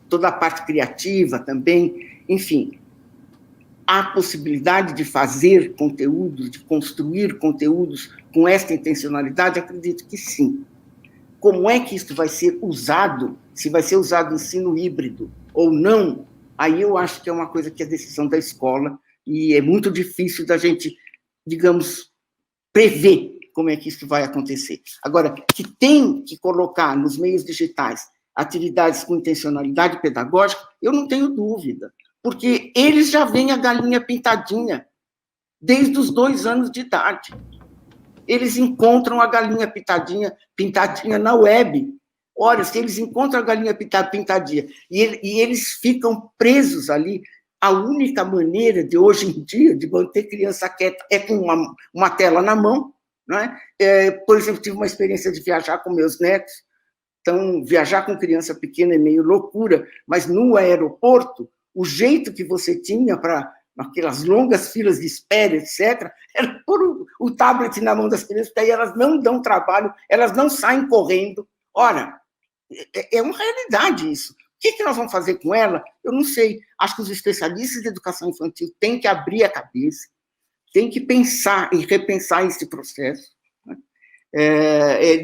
toda a parte criativa também, enfim. Há possibilidade de fazer conteúdos, de construir conteúdos com esta intencionalidade? Acredito que sim. Como é que isso vai ser usado? Se vai ser usado ensino híbrido ou não, aí eu acho que é uma coisa que é decisão da escola e é muito difícil da gente, digamos, prever como é que isso vai acontecer. Agora, que tem que colocar nos meios digitais atividades com intencionalidade pedagógica, eu não tenho dúvida, porque eles já veem a galinha pintadinha desde os 2 anos de idade. Eles encontram a galinha pintadinha na web. Olha, se eles encontram a galinha pintadinha e eles ficam presos ali, a única maneira de, hoje em dia, de manter criança quieta é com uma tela na mão, né? Por exemplo, tive uma experiência de viajar com meus netos. Então, viajar com criança pequena é meio loucura, mas no aeroporto, o jeito que você tinha para aquelas longas filas de espera, etc., era pôr o tablet na mão das crianças, porque aí elas não dão trabalho, elas não saem correndo. Ora, é uma realidade isso. O que nós vamos fazer com ela? Eu não sei. Acho que os especialistas de educação infantil têm que abrir a cabeça, têm que pensar e repensar esse processo.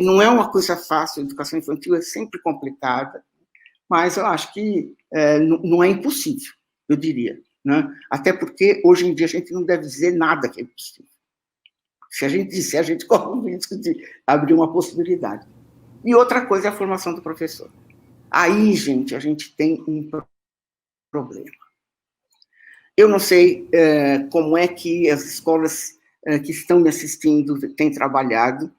Não é uma coisa fácil, a educação infantil é sempre complicada, mas eu acho que não é impossível, eu diria, né? Até porque, hoje em dia, a gente não deve dizer nada que é impossível. Se a gente disser, a gente corre o risco de abrir uma possibilidade. E outra coisa é a formação do professor. Aí, gente, a gente tem um problema. Eu não sei como é que as escolas que estão me assistindo têm trabalhado,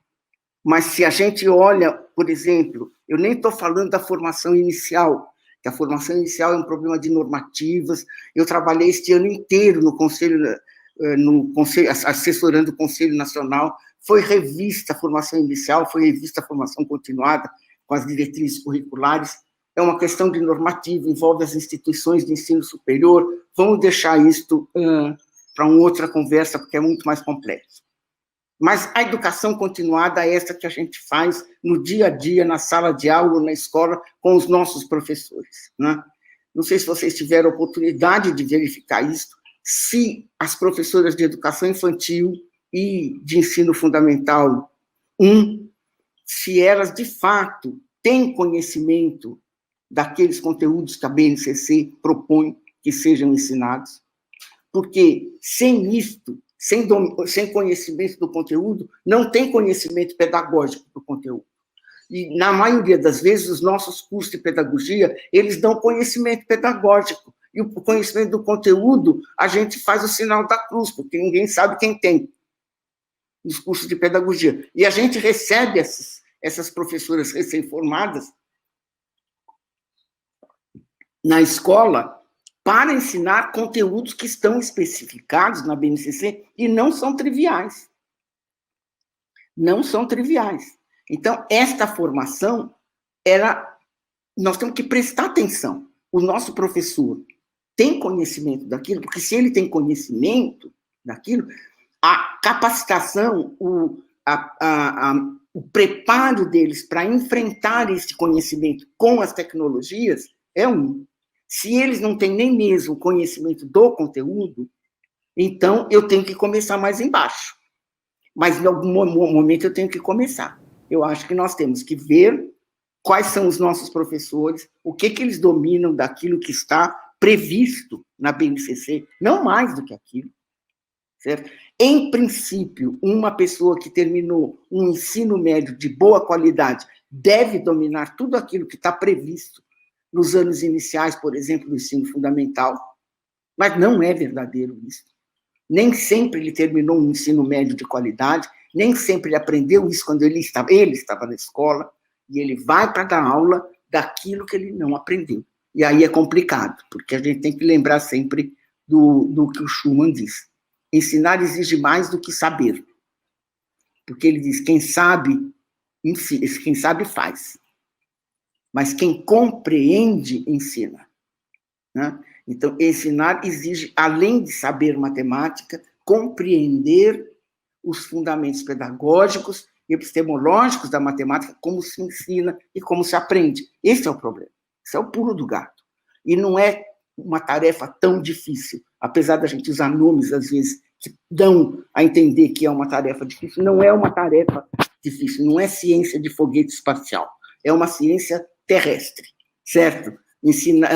mas se a gente olha, por exemplo, eu nem estou falando da formação inicial, que a formação inicial é um problema de normativas. Eu trabalhei este ano inteiro no conselho, assessorando o Conselho Nacional, foi revista a formação inicial, foi revista a formação continuada, com as diretrizes curriculares. é uma questão de normativo, envolve as instituições de ensino superior. Vamos deixar isto para uma outra conversa, porque é muito mais complexo. Mas a educação continuada é essa que a gente faz no dia a dia, na sala de aula, na escola, com os nossos professores, né? Não sei se vocês tiveram oportunidade de verificar isso, se as professoras de educação infantil e de ensino fundamental 1, se elas, de fato, têm conhecimento daqueles conteúdos que a BNCC propõe que sejam ensinados, porque sem isto, sem conhecimento do conteúdo, não tem conhecimento pedagógico do conteúdo. E, na maioria das vezes, os nossos cursos de pedagogia, eles dão conhecimento pedagógico. E o conhecimento do conteúdo, a gente faz o sinal da cruz, porque ninguém sabe quem tem nos cursos de pedagogia. E a gente recebe essas professoras recém-formadas na escola para ensinar conteúdos que estão especificados na BNCC e não são triviais. Não são triviais. Então, esta formação, nós temos que prestar atenção. O nosso professor tem conhecimento daquilo, porque se ele tem conhecimento daquilo, a capacitação, o preparo deles para enfrentar esse conhecimento com as tecnologias é um. Se eles não têm nem mesmo conhecimento do conteúdo, então eu tenho que começar mais embaixo. Mas em algum momento eu tenho que começar. Eu acho que nós temos que ver quais são os nossos professores, o que eles dominam daquilo que está previsto na BNCC, não mais do que aquilo, certo? Em princípio, uma pessoa que terminou um ensino médio de boa qualidade deve dominar tudo aquilo que está previsto nos anos iniciais, por exemplo, do ensino fundamental, mas não é verdadeiro isso. Nem sempre ele terminou um ensino médio de qualidade, nem sempre ele aprendeu isso quando ele estava na escola, e ele vai para dar aula daquilo que ele não aprendeu. E aí é complicado, porque a gente tem que lembrar sempre do que o Schumann diz. Ensinar exige mais do que saber. Porque ele diz, quem sabe faz. Mas quem compreende, ensina. Né? Então, ensinar exige, além de saber matemática, compreender os fundamentos pedagógicos e epistemológicos da matemática, como se ensina e como se aprende. Esse é o problema. Esse é o pulo do gato. E não é uma tarefa tão difícil, apesar da gente usar nomes, às vezes, que dão a entender que é uma tarefa difícil. Não é uma tarefa difícil, não é ciência de foguete espacial, é uma ciência terrestre, certo? Ensina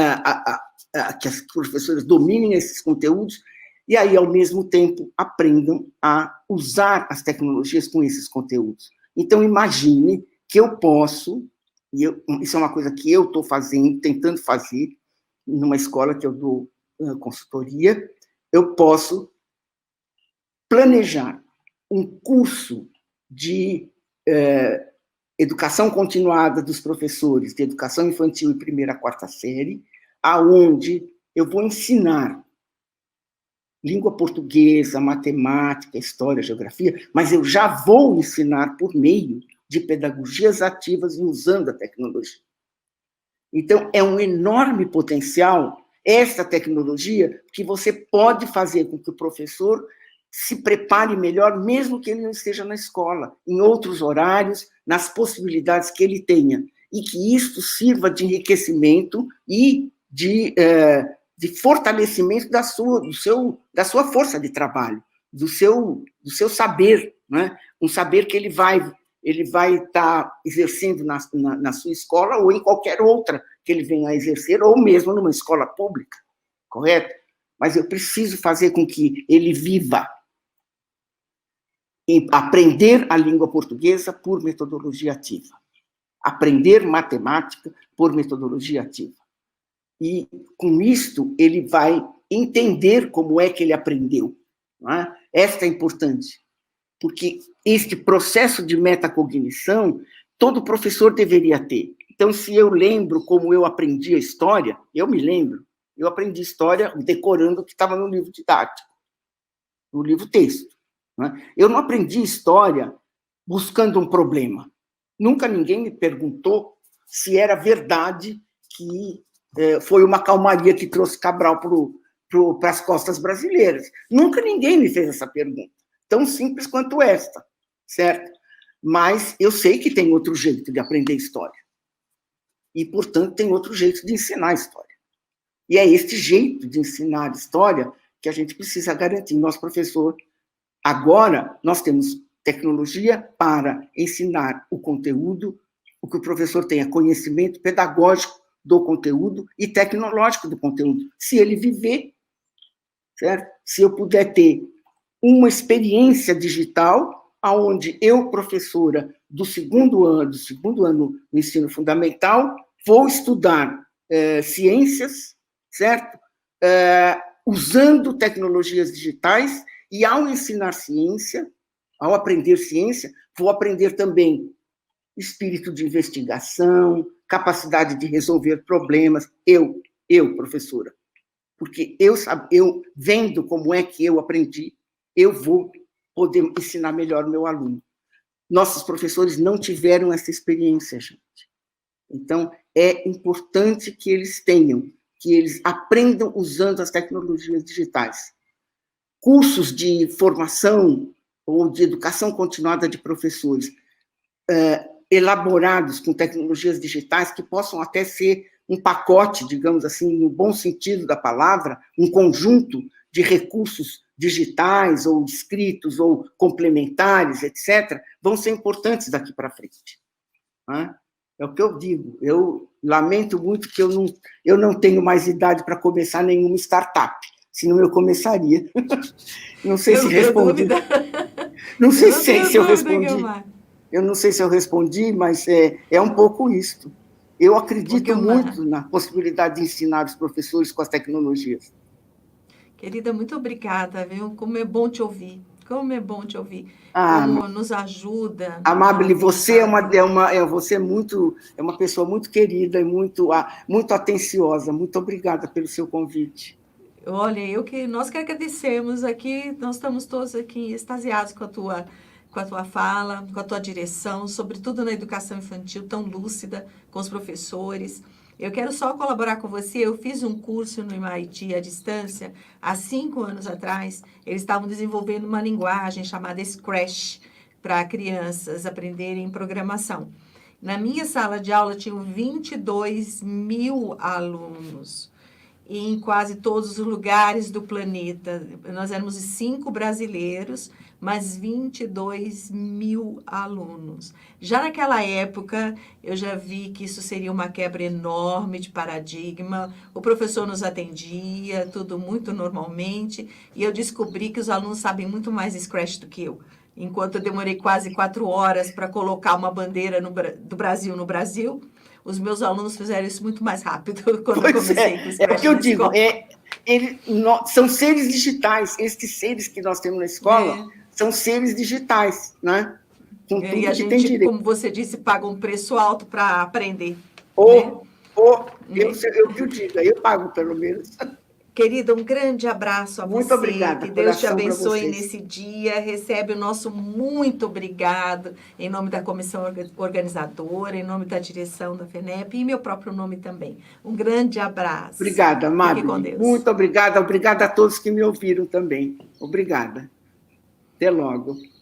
que as professoras dominem esses conteúdos e aí, ao mesmo tempo, aprendam a usar as tecnologias com esses conteúdos. Então, imagine que eu posso, isso é uma coisa que eu estou fazendo, tentando fazer, numa escola que eu dou consultoria, eu posso planejar um curso de educação continuada dos professores de educação infantil e primeira a quarta série, aonde eu vou ensinar língua portuguesa, matemática, história, geografia, mas eu já vou ensinar por meio de pedagogias ativas e usando a tecnologia. Então, é um enorme potencial essa tecnologia que você pode fazer com que o professor se prepare melhor, mesmo que ele não esteja na escola, em outros horários, nas possibilidades que ele tenha, e que isto sirva de enriquecimento e de fortalecimento da sua força de trabalho, do seu saber, né? Um saber que ele vai estar exercendo na sua escola ou em qualquer outra que ele venha a exercer, ou mesmo numa escola pública, correto? Mas eu preciso fazer com que ele viva em aprender a língua portuguesa por metodologia ativa, aprender matemática por metodologia ativa. E, com isto, ele vai entender como é que ele aprendeu. Não é? Esta é importante, porque este processo de metacognição, todo professor deveria ter. Então, se eu lembro como eu aprendi a história, eu me lembro, eu aprendi história decorando o que estava no livro didático, no livro texto. Não é? Eu não aprendi história buscando um problema. Nunca ninguém me perguntou se era verdade que foi uma calmaria que trouxe Cabral para as costas brasileiras. Nunca ninguém me fez essa pergunta, tão simples quanto esta, certo? Mas eu sei que tem outro jeito de aprender história. E, portanto, tem outro jeito de ensinar história. E é este jeito de ensinar história que a gente precisa garantir. Nós, professor, agora nós temos tecnologia para ensinar o conteúdo, o que o professor tenha conhecimento pedagógico do conteúdo e tecnológico do conteúdo, se ele viver, certo? Se eu puder ter uma experiência digital, onde eu, professora do segundo ano do ensino fundamental, vou estudar ciências, certo? Usando tecnologias digitais, e ao ensinar ciência, ao aprender ciência, vou aprender também espírito de investigação, capacidade de resolver problemas, eu, professora. Porque eu vendo como é que eu aprendi, eu vou poder ensinar melhor o meu aluno. Nossos professores não tiveram essa experiência, gente. Então, é importante que eles tenham, que eles aprendam usando as tecnologias digitais. Cursos de formação ou de educação continuada de professores elaborados com tecnologias digitais que possam até ser um pacote, digamos assim, no bom sentido da palavra, um conjunto de recursos digitais ou escritos ou complementares, etc., vão ser importantes daqui para frente. Né? É o que eu digo. Eu lamento muito que eu não tenho mais idade para começar nenhuma startup, senão eu começaria. Não sei se respondi. Não sei se eu respondi. Eu não sei se eu respondi, mas é um pouco isto. Eu acredito muito na possibilidade de ensinar os professores com as tecnologias. Querida, muito obrigada, viu? Como é bom te ouvir. Como é bom te ouvir. Como nos ajuda. Amabile, você você é uma pessoa muito querida e muito atenciosa. Muito obrigada pelo seu convite. Olha, nós que agradecemos aqui, nós estamos todos aqui extasiados com a tua fala, com a tua direção, sobretudo na educação infantil, tão lúcida, com os professores. Eu quero só colaborar com você. Eu fiz um curso no MIT à distância, há 5 anos atrás. Eles estavam desenvolvendo uma linguagem chamada Scratch para crianças aprenderem programação. Na minha sala de aula tinham 22 mil alunos, em quase todos os lugares do planeta. Nós éramos 5 brasileiros, mas 22 mil alunos. Já naquela época, eu já vi que isso seria uma quebra enorme de paradigma. O professor nos atendia, tudo muito normalmente, e eu descobri que os alunos sabem muito mais Scratch do que eu. Enquanto eu demorei quase 4 horas para colocar uma bandeira do Brasil no Brasil, os meus alunos fizeram isso muito mais rápido quando eu comecei com o Scratch. É o que eu digo, são seres digitais. Estes seres que nós temos na escola são seres digitais, né? E a gente, como você disse, paga um preço alto para aprender. Eu que eu digo, eu pago pelo menos. Querida, um grande abraço a você. Muito obrigada. Que Deus te abençoe nesse dia. Recebe o nosso muito obrigado em nome da comissão organizadora, em nome da direção da FENEP e meu próprio nome também. Um grande abraço. Obrigada, Amado. Fique com Deus. Muito obrigada. Obrigada a todos que me ouviram também. Obrigada. Até logo.